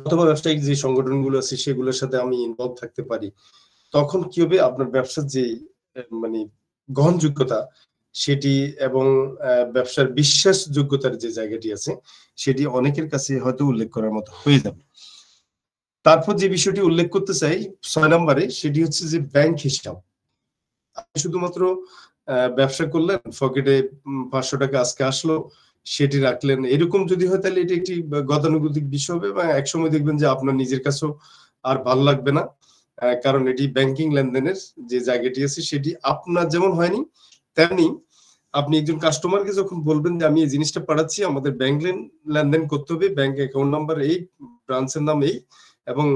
অথবা ব্যবসায়িক যে সংগঠনগুলো আছে সেগুলোর সাথে আমি ইনভলভ থাকতে পারি, তখন কি হবে আপনার ব্যবসার যে মানে গ্রহণযোগ্যতা সেটি এবং ব্যবসার বিশ্বাসযোগ্যতার যে জায়গাটি আছে সেটি অনেকের কাছে হয়তো উল্লেখ করার মতো হয়ে যাবে। তারপর যে বিষয়টি উল্লেখ করতে চাই ৬ নম্বরে, সেটি হচ্ছে যে ব্যাংক হিসাব। আপনি শুধুমাত্র ব্যবসা করলেন, পকেটে ৫০০ টাকা আজকে আসলো, সেটি রাখলেন। এরকম যদি হয় তাহলে এটি একটি গতানুগতিক বিষয় হবে এবং একসময় দেখবেন যে আপনার নিজের কাছেও আর ভাল লাগবে না। কারণ এটি ব্যাংকিং লেনদেনের যে জায়গাটি আছে সেটি আপনার যেমন হয়নি, তেমনি আপনি একজন কাস্টমারকে যখন বলবেন যে আমি এই জিনিসটা পাঠাচ্ছি, আমাদের ব্যাংক লেনদেন করতে হবে, ব্যাংক অ্যাকাউন্ট নাম্বার এই, ব্রাঞ্চের নাম এই এবং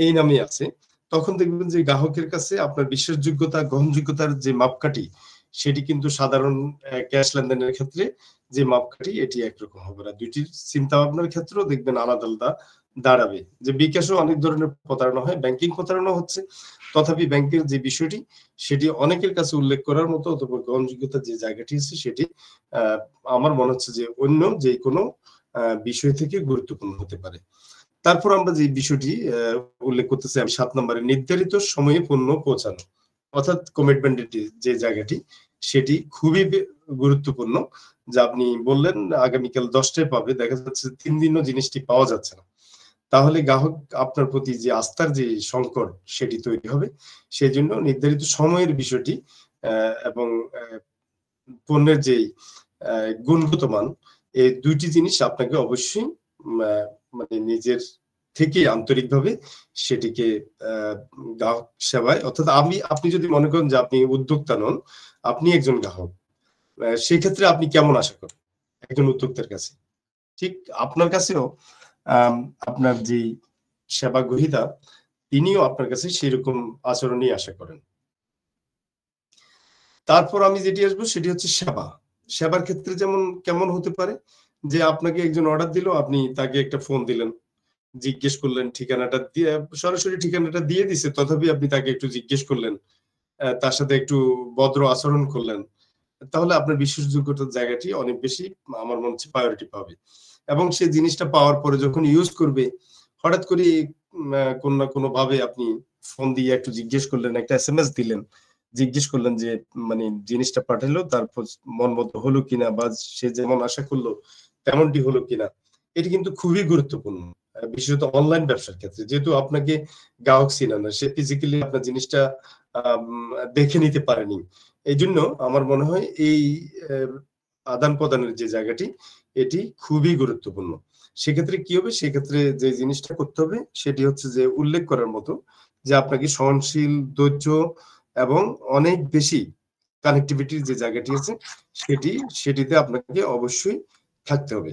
এই নামে আছে। তখন দেখবেন যে গ্রাহকের কাছে আপনার বিশ্বাসযোগ্যতা, গ্রহণযোগ্যতার যে মাপকাঠি সেটি কিন্তু সাধারণ ক্যাশ লেনদেনের ক্ষেত্রে যে মাপকাঠি এটি একরকম হবে না। দুইটির চিন্তা ভাবনার ক্ষেত্রেও দেখবেন আলাদা আলাদা দাঁড়াবে। যে বিকাশেও অনেক ধরনের প্রতারণা হয়, ব্যাংকিং প্রতারণা হচ্ছে। তথাপি ব্যাংকের যে বিষয়টি সেটি অনেকের কাছে উল্লেখ করার মতো অথবা গ্রহণযোগ্যতার যে জায়গাটি আছে সেটি আমার মনে হচ্ছে যে অন্য যে কোনো বিষয় থেকে গুরুত্বপূর্ণ হতে পারে। তারপর আমরা যে বিষয়টি উল্লেখ করতে চাই, আমি ৭ নম্বরে নির্ধারিত সময়ে পণ্য পৌঁছানো। অর্থাৎ কমিটমেন্ট এর যে জায়গাটি সেটি খুবই গুরুত্বপূর্ণ। যে আপনি বললেন আগামীকাল ১০ টায় পাবে, দেখা যাচ্ছে ৩ দিনও জিনিসটি পাওয়া যাচ্ছে না। তাহলে গ্রাহক আপনার প্রতি যে আস্থার যে সংকট সেটি তৈরি হবে। সেজন্য নির্ধারিত সময়ের বিষয়টি এবং পণ্যের যেই গুণগত মান, এই ২ টি জিনিস আপনাকে অবশ্যই আ মানে নিজের থেকে আন্তরিকভাবে সেটিকে আ গ্রাহক সেবায়, অর্থাৎ আপনি যদি মনে করেন যে আপনি উদ্যোক্তা নন, আপনি একজন গ্রাহক। সেক্ষেত্রে আপনি কেমন আশা করেন একজন উদ্যোক্তার কাছে? ঠিক আপনার কাছেও আম আপনার যেই সেবা গ্রহীতা তিনিও আপনার কাছে সেরকম আচরণই আশা করেন। তারপর আমি যেটি আসবো সেটি হচ্ছে সেবা। সেবার ক্ষেত্রে যেমন কেমন হতে পারে? যে আপনাকে একজন অর্ডার দিল, আপনি তাকে একটা ফোন দিলেন। জিজ্ঞেস করলেন ঠিকানাটা দিয়ে, সরাসরি ঠিকানাটা দিয়ে দিছে, তথাপি আপনি তাকে একটু জিজ্ঞেস করলেন। তার সাথে একটু ভদ্র আচরণ করলেন। তাহলে আপনার বিশ্বাসযোগ্যতার জায়গাটি অনেক বেশি আমার মনে হচ্ছে প্রায়োরিটি পাবে। এবং সে জিনিসটা পাওয়ার পরে যখন ইউজ করবে, হঠাৎ করে কোনো না কোনোভাবে আপনি ফোন দিয়ে একটু জিজ্ঞেস করলেন, একটা এসএমএস দিলেন। জিজ্ঞেস করলেন যে মানে জিনিসটা পাঠাইলো তারপর মন মতো হলো কিনা বা সে যেমন আশা করলো তেমনটি হলো কিনা। এটি কিন্তু খুবই গুরুত্বপূর্ণ। বিশেষত অনলাইন ব্যবসার ক্ষেত্রে। যেহেতু আপনাকে গ্রাহক চিনে না। সে ফিজিক্যালি আপনার জিনিসটা আম দেখে নিতে পারেনি। এইজন্য আমার মনে হয় এই অ্যা আদান-প্রদানের যে জায়গাটি, এটি খুবই গুরুত্বপূর্ণ। সেক্ষেত্রে কি হবে? সেক্ষেত্রে যে জিনিসটা করতে হবে সেটি হচ্ছে যে উল্লেখ করার মতো যে আপনাকে সহনশীল, ধৈর্য এবং অনেক বেশি কানেক্টিভিটির যে জায়গাটি আছে সেটিতে আপনাকে অবশ্যই থাকতে হবে।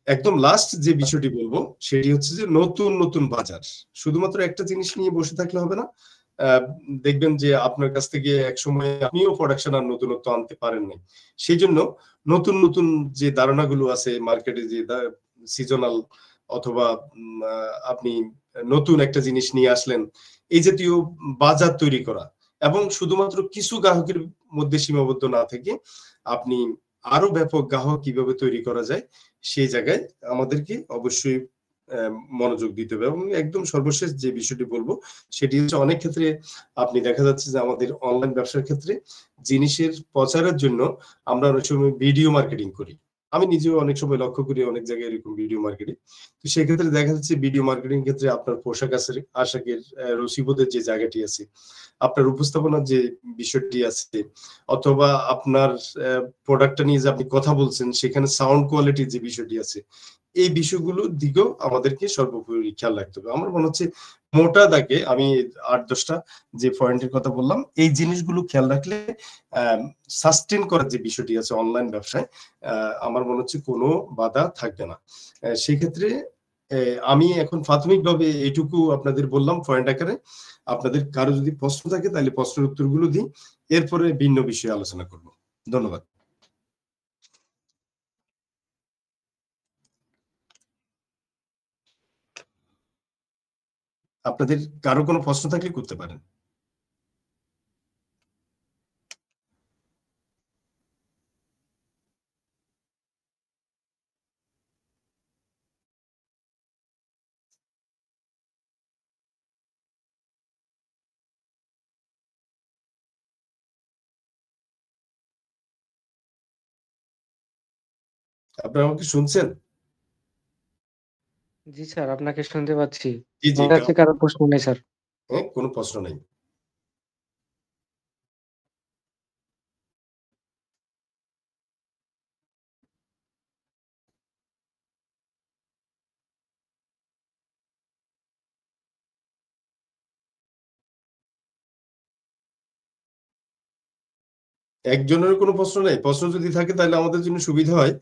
একদম লাস্ট যে বিষয়টি বলবো সেটি হচ্ছে যে নতুন বাজার। শুধুমাত্র একটা জিনিস নিয়ে বসে থাকলে হবে না। আ দেখবেন যে আপনার কাছ থেকে একসময় আপনিও প্রোডাকশন আর নতুনত্ব আনতে পারেন নাই। সেজন্য নতুন যে ধারণাগুলো আছে মার্কেটে, যে সিজনাল অথবা উম আ আপনি নতুন একটা জিনিস নিয়ে আসলেন। এই জাতীয় বাজার তৈরি করা এবং শুধুমাত্র কিছু গ্রাহকের মধ্যে সীমাবদ্ধ না থেকে আপনি আরো ব্যাপক গ্রাহক কিভাবে তৈরি করা যায় সেই জায়গায় আমাদেরকে অবশ্যই মনোযোগ দিতে হবে। এবং একদম সর্বশেষ যে বিষয়টি বলব সেটি হচ্ছে অনেক ক্ষেত্রে আপনি দেখা যাচ্ছে যে আমাদের অনলাইন ব্যবসার ক্ষেত্রে জিনিসের প্রচারের জন্য আমরা অনেক সময় ভিডিও মার্কেটিং করি। আমি নিজেও অনেক সময় লক্ষ্য করি অনেক জায়গায় এরকম ভিডিও মার্কেটিং। তো সেক্ষেত্রে দেখা যাচ্ছে ভিডিও মার্কেটিং ক্ষেত্রে আপনার পোশাক আশাকের রুচিবোধের যে জায়গাটি আছে, আপনার উপস্থাপনার যে বিষয়টি আছে অথবা আপনার প্রোডাক্টটা নিয়ে যে আপনি কথা বলছেন সেখানে সাউন্ড কোয়ালিটির যে বিষয়টি আছে, এই বিষয়গুলোর দিকেও আমাদেরকে সর্বোপরি খেয়াল রাখতে হবে। আমার মনে হচ্ছে মোটা দাগে আমি ৮-১০ টা যে পয়েন্টের কথা বললাম, এই জিনিসগুলো খেয়াল রাখলে সাস্টেইন করার যে বিষয়টি আছে অনলাইন ব্যবসায়, আ আমার মনে হচ্ছে কোনো বাধা থাকবে না। সেক্ষেত্রে আমি এখন প্রাথমিকভাবে এইটুকু আপনাদের বললাম পয়েন্ট আকারে। আপনাদের কারো যদি প্রশ্ন থাকে তাহলে প্রশ্নের উত্তরগুলো দিই। এরপরে ভিন্ন বিষয়ে আলোচনা করব। ধন্যবাদ। আপনাদের কারো কোনো প্রশ্ন থাকলে করতে পারেন। আপনারা আমাকে শুনছেন? জি স্যার, আপনাকে শুনতে পাচ্ছি। জি, জি। আমার কাছে কারো প্রশ্ন নেই স্যার। হ্যাঁ, কোনো প্রশ্ন নাই। একজনেরও কোনো প্রশ্ন নাই? প্রশ্ন যদি থাকে তাহলে আমাদের জন্য সুবিধা হয়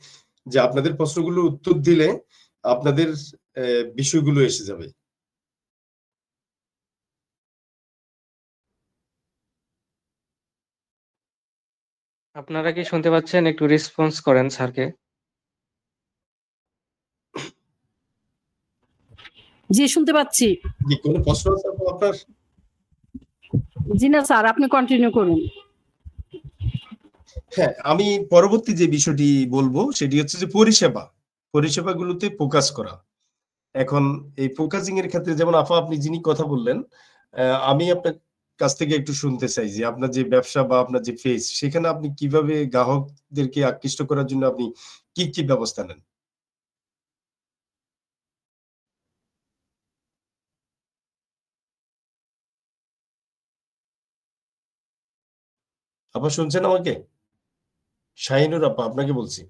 যে আপনাদের প্রশ্নগুলোর উত্তর দিলে আপনাদের বিষয়গুলো এসে যাবে। আপনারা কি শুনতে পাচ্ছেন? একটু রেসপন্স করেন স্যারকে। জি, শুনতে পাচ্ছি। জি, কোনো প্রশ্ন আছে আপু আপনার? জি না স্যার, আপনি কন্টিনিউ করুন। হ্যাঁ, আমি পরবর্তী যে বিষয়টি বলবো সেটি হচ্ছে যে পরিষেবা। পরিষেবাগুলোতে ফোকাস করা। এখন এই ফোকাসিং এর ক্ষেত্রে যেমন আপনি যিনি কথা বললেন, আমি আপনার কাছ থেকে একটু শুনতে চাই যে আপনার যে ব্যবসা বা আপনার যে ফেজ সেখানে আপনি কিভাবে গ্রাহকদেরকে আকৃষ্ট করার জন্য আপনি কি ব্যবস্থা নেন? আপা শুনছেন আমাকে? শাহিনুর আপা আপনাকে বলছি।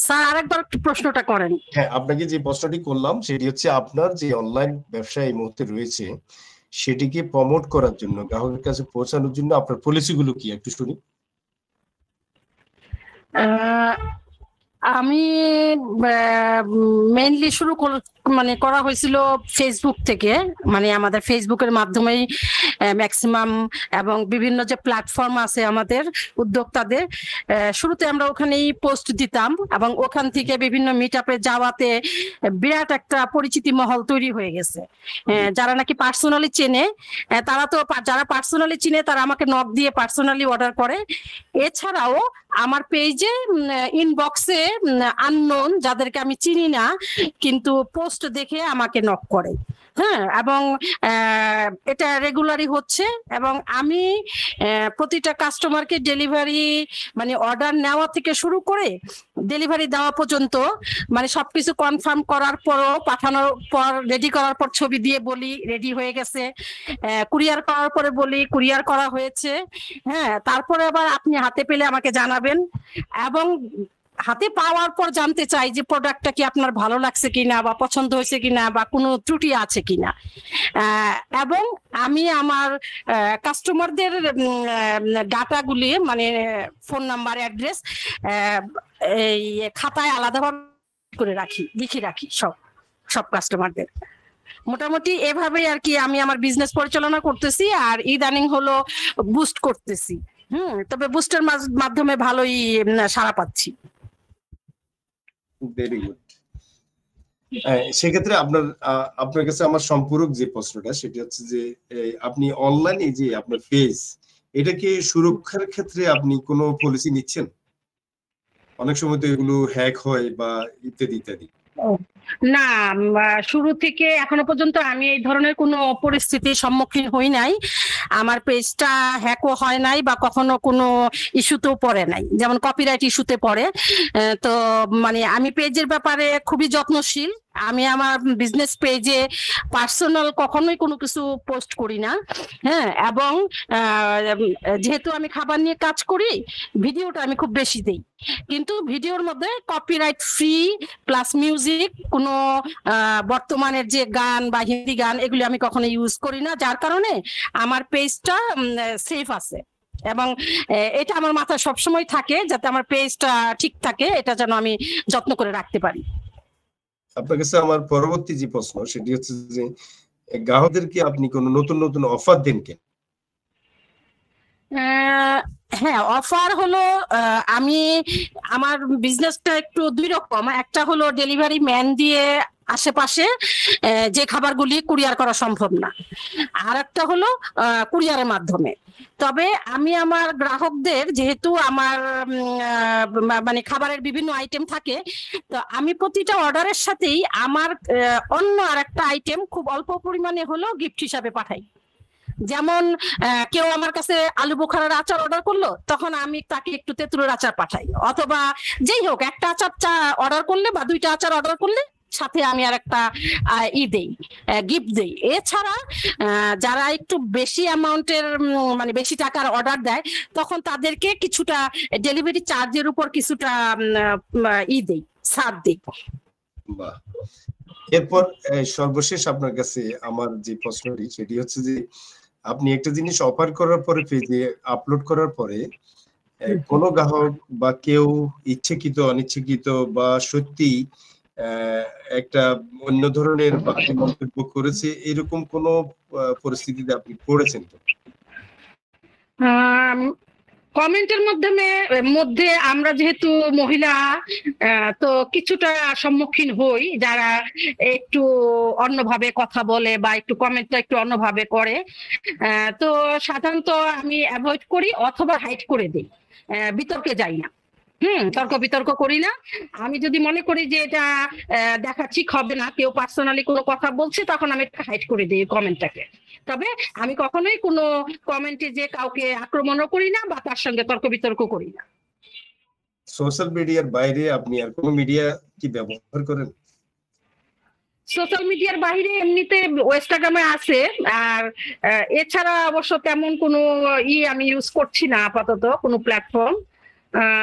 স্যার আরেকবার একটু প্রশ্নটা করেন। হ্যাঁ, আপনাকে যে প্রশ্নটি করলাম সেটি হচ্ছে আপনার যে অনলাইন ব্যবসা এই মুহূর্তে রয়েছে সেটিকে প্রমোট করার জন্য গ্রাহকের কাছে পৌঁছানোর জন্য আপনার পলিসি গুলো কি একটু শুনি? আমি মেইনলি শুরু মানে করা হয়েছিল ফেসবুক থেকে, মানে আমাদের ফেসবুকের মাধ্যমেই ম্যাক্সিমাম, এবং বিভিন্ন যে প্ল্যাটফর্ম আছে আমাদের উদ্যোক্তাদের, শুরুতে আমরা ওখানেই পোস্ট দিতাম এবং ওখান থেকে বিভিন্ন মিট আপে যাওয়াতে বিরাট একটা পরিচিতি মহল তৈরি হয়ে গেছে। যারা নাকি পার্সোনালি চেনে তারা তো, যারা পার্সোনালি চিনে তারা আমাকে নক দিয়ে পার্সোনালি অর্ডার করে। এছাড়াও আমার পেজে ইনবক্সে আননোন যাদেরকে আমি চিনি না কিন্তু পোস্ট দেখে আমাকে নক করে। হ্যাঁ, এবং এটা রেগুলারই হচ্ছে এবং আমি প্রতিটা কাস্টমারকে ডেলিভারি মানে অর্ডার নেওয়া থেকে শুরু করে ডেলিভারি দেওয়া পর্যন্ত মানে সবকিছু কনফার্ম করার পরও, পাঠানোর পর, রেডি করার পর ছবি দিয়ে বলি রেডি হয়ে গেছে, কুরিয়ার করার পরে বলি কুরিয়ার করা হয়েছে। হ্যাঁ, তারপরে আবার আপনি হাতে পেলে আমাকে জানাবেন এবং হাতে পাওয়ার পর জানতে চাই যে প্রোডাক্টটা কি আপনার ভালো লাগছে কিনা বা পছন্দ হয়েছে কিনা বা কোনো ত্রুটি আছে কিনা। এবং আমি আমার কাস্টমারদের ডাটাগুলি মানে ফোন নাম্বার, অ্যাড্রেস এই খাতায় আলাদাভাবে করে রাখি, লিখে রাখি সব কাস্টমারদের। মোটামুটি এভাবেই আর কি আমি আমার বিজনেস পরিচালনা করতেছি। আর ইদানিং হলো বুস্ট করতেছি। তবে বুস্টের মাধ্যমে ভালোই সাড়া পাচ্ছি। Very good. সেক্ষেত্রে আপনার কাছে আমার সম্পূরক যে প্রশ্নটা সেটি হচ্ছে যে আপনি অনলাইনে যে আপনার পেজ এটাকে সুরক্ষার ক্ষেত্রে আপনি কোনো পলিসি নিচ্ছেন? অনেক সময় তো এগুলো হ্যাক হয় বা ইত্যাদি ইত্যাদি। না, শুরু থেকে এখনো পর্যন্ত আমি এই ধরনের কোনো পরিস্থিতির সম্মুখীন হই নাই। আমার পেজটা হ্যাকও হয় নাই বা কখনো কোনো ইস্যুতেও পড়ে নাই, যেমন কপিরাইট ইস্যুতে পড়ে। তো মানে আমি পেজের ব্যাপারে খুবই যত্নশীল। আমি আমার বিজনেস পেজে পার্সোনাল কখনোই কোনো কিছু পোস্ট করি না। হ্যাঁ, এবং যেহেতু আমি খাবার নিয়ে কাজ করি, ভিডিওটা আমি খুব বেশি দেই, কিন্তু ভিডিওর মধ্যে কপিরাইট ফ্রি প্লাস মিউজিক, কোনো বর্তমানের যে গান বা হিন্দি গান এগুলি আমি কখনো ইউজ করি না, যার কারণে আমার পেজটা সেফ আছে। এবং এটা আমার মাথায় সবসময় থাকে যাতে আমার পেজটা ঠিক থাকে, এটা যেন আমি যত্ন করে রাখতে পারি। আপনার কাছে আমার পরবর্তী যে প্রশ্ন সেটি হচ্ছে যে গ্রাহকদেরকে আপনি কোনো নতুন নতুন অফার দেন কেন? হ্যাঁ, অফার হলো আমি আমার বিজনেসটা একটু দুই রকম। একটা হলো ডেলিভারি ম্যান দিয়ে আশেপাশে যে খাবারগুলি কুরিয়ার করা সম্ভব না, আর একটা হলো কুরিয়ারের মাধ্যমে। তবে আমি আমার গ্রাহকদের, যেহেতু আমার মানে খাবারের বিভিন্ন আইটেম থাকে, তো আমি প্রতিটা অর্ডারের সাথেই আমার অন্য আর একটা আইটেম খুব অল্প পরিমাণে হলো গিফট হিসাবে পাঠাই। যেমন কেউ আমার কাছে আলু বোখারার আচার অর্ডার করলো, তখন আমি তাকে একটু তেঁতুলের আচার পাঠাই, অথবা যেই হোক একটা আচার অর্ডার করলে বা দুইটা আচার অর্ডার করলে সাথে আমি আর একটা দেই, গিফট দেই। এছাড়া যারা একটু বেশি অ্যামাউন্টের মানে বেশি টাকার অর্ডার দেয়, তখন তাদেরকে কিছুটা ডেলিভারি চার্জের উপর কিছুটা দেই, ছাড় দিই। বাহ। এরপর সর্বশেষ আপনার কাছে আমার যে প্রশ্নটি সেটি হচ্ছে যে আপনি একটা জিনিস অফার করার পরে, পেজে আপলোড করার পরে কোনো গ্রাহক বা কেউ ইচ্ছাকৃত অনিচ্ছাকৃত বা সত্যি একটা অন্য ধরনের বাজে মন্তব্য করেছে, এরকম কোনো পরিস্থিতিতে আপনি পড়েছেন তো? কমেন্টের মধ্যে আমরা যেহেতু মহিলা, তো কিছুটা সম্মুখীন হই, যারা একটু অন্যভাবে কথা বলে বা একটু কমেন্টটা একটু অন্যভাবে করে। তো সাধারণত আমি অ্যাভয়েড করি অথবা হাইড করে দিই, বিতর্কে যাই না। তর্ক বিতর্ক করি না। আমি যদি মনে করি যে এটা দেখা ঠিক হবে না, কেউ পার্সোনালি কোনো কথা বলছে, তখন আমি হাইড করে দিই কমেন্টটাকে। তবে আমি কখনোই কোনো কমেন্টে যে কাউকে আক্রমণও করি না বা তার সঙ্গে তর্ক বিতর্ক করি না। সোশ্যাল মিডিয়ার বাইরে আপনি আর কোনো মিডিয়া কি ব্যবহার করেন? সোশ্যাল মিডিয়ার বাইরে এমনিতে ইনস্টাগ্রামে আছে, আর এছাড়া অবশ্য তেমন কোনো আমি ইউজ করছি না আপাতত, কোনো প্ল্যাটফর্ম।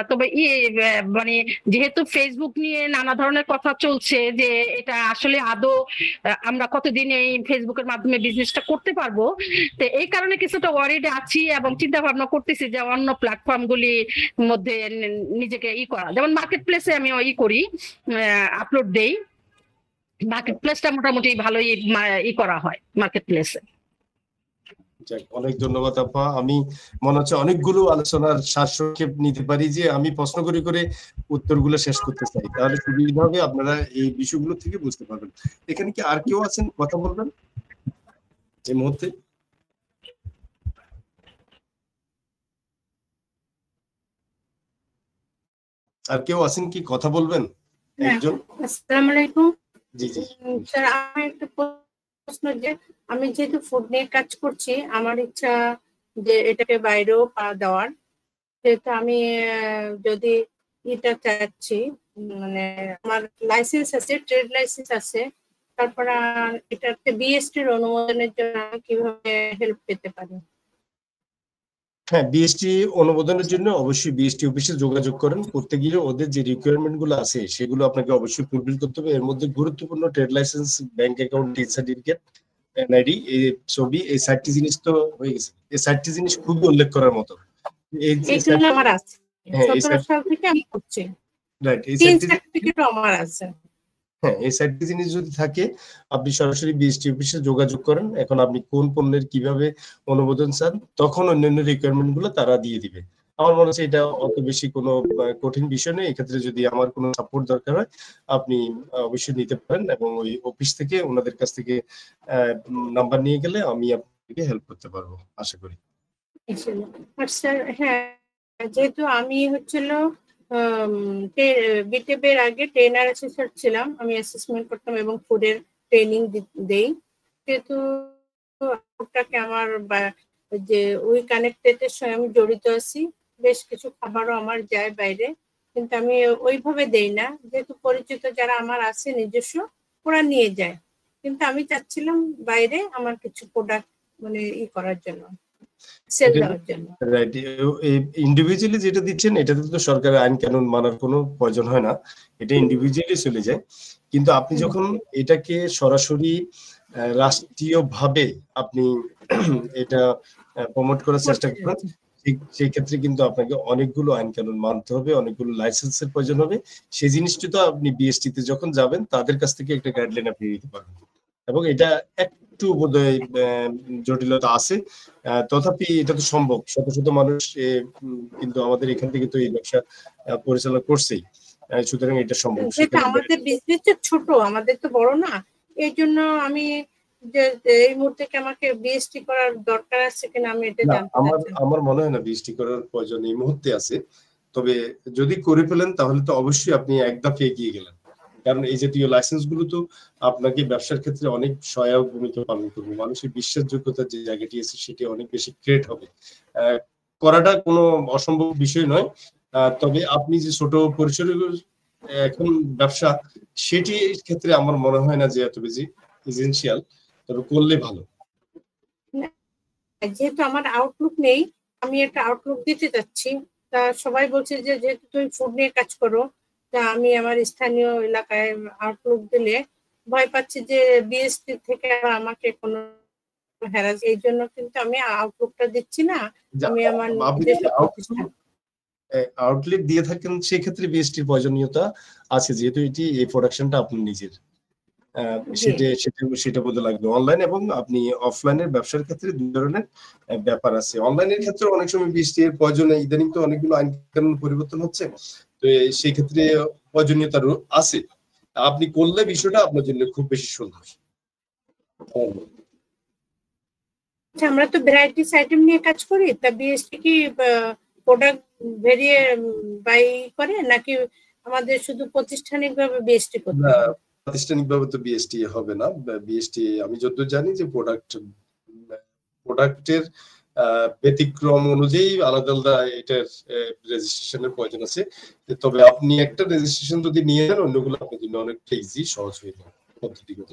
তবে মানে যেহেতু ফেসবুক নিয়ে নানা ধরনের কথা চলছে যে এটা আসলে আদৌ আমরা কতদিন এই ফেসবুকের মাধ্যমে বিজনেসটা করতে পারবো, তো এই কারণে কিছুটা ওয়ারিড আছি এবং চিন্তা ভাবনা করতেছি যে অন্য প্ল্যাটফর্ম গুলির মধ্যে নিজেকে করা। যেমন মার্কেট প্লেসে আমি করি, আপলোড দেই। মার্কেট প্লেসটা মোটামুটি ভালোই করা হয় মার্কেট প্লেসে। অনেক ধন্যবাদ আপা। আমি মনে হচ্ছে অনেকগুলো আলোচনার সারসংক্ষেপ নিতে পারি, যে আমি প্রশ্ন করে উত্তরগুলো শেষ করতে চাই, তাহলে সুবিধা হবে, আপনারা এই বিষয়গুলো থেকে বুঝতে পারবেন। এখানে কি আর কেউ আছেন কথা বলবেন এই মুহূর্তে? আর কেউ আছেন কি কথা বলবেন? একজন। আসসালামু আলাইকুম। জি জি স্যার, আমার একটা প্রশ্ন, যে আমি যেহেতু ফুড নিয়ে কাজ করছি, আমার ইচ্ছা যে এটাকে বাইরেও পা দেওয়ার, যেহেতু আমি যদি এটা চাচ্ছি, মানে আমার লাইসেন্স আছে, ট্রেড লাইসেন্স আছে, তারপর এটাতে বিএসটির অনুমোদনের জন্য আমি কিভাবে হেল্প পেতে পারি? হ্যাঁ, বিএসটি অনুমোদনের জন্য অবশ্যই বিএসটি অফিসে যোগাযোগ করেন। করতে গিয়ে ওদের যে রিকোয়ারমেন্ট গুলো আছে সেগুলো আপনাকে অবশ্যই ফুলফিল করতে হবে। এর মধ্যে গুরুত্বপূর্ণ trade licence, bank account, certificate, NID, এই ছবি, এই 60টি জিনিস তো হয়ে গেছে। এই 60টি জিনিস খুবই উল্লেখ করার মতো। এইগুলো আমার আছে, 17 সাল থেকে আমি করছি। রাইট, এই সার্টিফিকেটও আমার আছে। হ্যাঁ, এই 60টি জিনিস যদি থাকে, আপনি সরাসরি বিএসটি অফিসে যোগাযোগ করেন। এখন আপনি কোন পণ্যের কিভাবে অনুমোদন চান, তখন অন্যান্য রিকোয়ারমেন্ট গুলো তারা দিয়ে দিবে। আমার মনে হচ্ছে এটা অত বেশি কোনো কঠিন বিষয় নেই। এক্ষেত্রে যদি আমার কোনো সাপোর্ট দরকার হয়, আপনি অবশ্যই নিতে পারেন, এবং ওই অফিস থেকে ওনাদের কাছ থেকে নাম্বার নিয়ে গেলে আমি আপনাকে হেল্প করতে পারবো আশা করি। স্যার, হ্যাঁ, যেহেতু আমি বিটেপের আগে ট্রেনার অ্যাসিস্ট্যান্ট ছিলাম, আমি অ্যাসেসমেন্ট করতাম এবং ফুডের ট্রেনিং দেই, যেহেতু ওটাকে আমার যে ওই কানেক্টেডের সঙ্গে আমি জড়িত আছি, বেশ কিছু খাবারও আমার যায় বাইরে, কিন্তু আমি ওইভাবে দেই না, যেহেতু পরিচিত যারা আমার আছে নিজস্ব, ওরা নিয়ে যায়। কিন্তু আমি চাচ্ছিলাম বাইরে আমার কিছু প্রোডাক্ট মানে করার জন্য, সেল দেওয়ার জন্য। রাইট, ইন্ডিভিজুয়ালি যেটা দিচ্ছেন এটাতে তো সরকারের আইন কানুন মানার কোনো প্রয়োজন হয় না, এটা ইন্ডিভিজুয়ালি চলে যায়। কিন্তু আপনি যখন এটাকে সরাসরি রাষ্ট্রীয়ভাবে আপনি এটা প্রমোট করার চেষ্টা করেন, সেই ক্ষেত্রে কিন্তু আপনাকে অনেকগুলো আইন কানুন মানতে হবে, অনেকগুলো লাইসেন্সের প্রয়োজন হবে। সেই জিনিসটি তো আপনি বিএসটি তে যখন যাবেন তাদের কাছ থেকে একটা গাইডলাইন আপনি নিতে পারবেন, এবং এটা একটু বোধহয় জটিলতা আছে, তথাপি এটা তো সম্ভব। শত শত মানুষ কিন্তু আমাদের এখান থেকে তো এই ব্যবসা পরিচালনা করছেই, সুতরাং এটা সম্ভব। আমাদের বিজনেস ছোট, আমাদের তো বড় না, এই জন্য আমি যে এই মুহূর্তে কি আমাকে বিএসটি করার দরকার আছে কিনা আমি এটা জানতে চাচ্ছি। আমার মনে হয় না বিএসটি করার প্রয়োজন এই মুহূর্তে আছে, তবে যদি করে ফেলেন তাহলে তো অবশ্যই আপনি এক ধাপে এগিয়ে গেলেন। কারণ এই জাতীয় লাইসেন্স গুলো তো আপনাকে ব্যবসার ক্ষেত্রে অনেক সহায়ক ভূমিকা পালন করবে। মানুষের বিশ্বাসযোগ্যতার যে জায়গাটি আছে সেটি অনেক বেশি ক্রিয়েট হবে। করাটা কোনো অসম্ভব বিষয় নয়। তবে আপনি যে ছোট পরিসরে এখন ব্যবসা, সেটি ক্ষেত্রে আমার মনে হয় না যে এত বেশি এসেনশিয়াল, তবে করলে ভালো। যেহেতু আমার আউটলুক নেই, আমি একটা আউটলুক দিতে চাচ্ছি। তা সবাই বলছে যে যেহেতু তুমি ফুড নিয়ে কাজ করো, তা আমি আমার স্থানীয় এলাকায় আউটলুক দিলে ভয় পাচ্ছি যে বিএসটি থেকে আমাকে কোনো হ্যারাস, এই জন্য কিন্তু আমি আউটলুকটা দিচ্ছি না। আমি আমার নিজস্ব প্রতিষ্ঠান আউটলেট দিয়ে থাকেন, সেক্ষেত্রে বিএসটির প্রয়োজনীয়তা আছে, যেহেতু এটি এই প্রোডাকশনটা আপনার নিজের। সেটা বলতে লাগবে অনলাইন এবং আপনি অফলাইনের ব্যবসার ক্ষেত্রে দুই ধরনের ব্যাপার আছে। অনলাইনের ক্ষেত্রে অনেক সময় বিএসটি এর প্রয়োজনে ইদানিং তো অনেকগুলো আইন কানুন পরিবর্তন হচ্ছে, তো সেই ক্ষেত্রে প্রয়োজনীয়তা আছে। আপনি করলে বিষয়টা আপনার জন্য খুব বেশি সুন্দর। আমরা তো ভ্যারাইটিস আইটেম নিয়ে কাজ করি, তা বিএসটি কি প্রোডাক্ট ভেরিয়ে বাই করে নাকি আমাদের শুধু প্রাতিষ্ঠানিকভাবে বিএসটি করতে হবে? প্রাতিষ্ঠানিকভাবে তো বিএসটি হবে না। বিএসটি আমি যতদূর জানি যে প্রোডাক্টের ব্যতিক্রম অনুযায়ী আলাদা আলাদা এটার রেজিস্ট্রেশনের প্রয়োজন আছে। তবে আপনি একটা রেজিস্ট্রেশন যদি নিয়ে নেন, অন্যগুলো আপনার জন্য অনেকটা ইজি, সহজ হয়ে যাবে পদ্ধতিগত।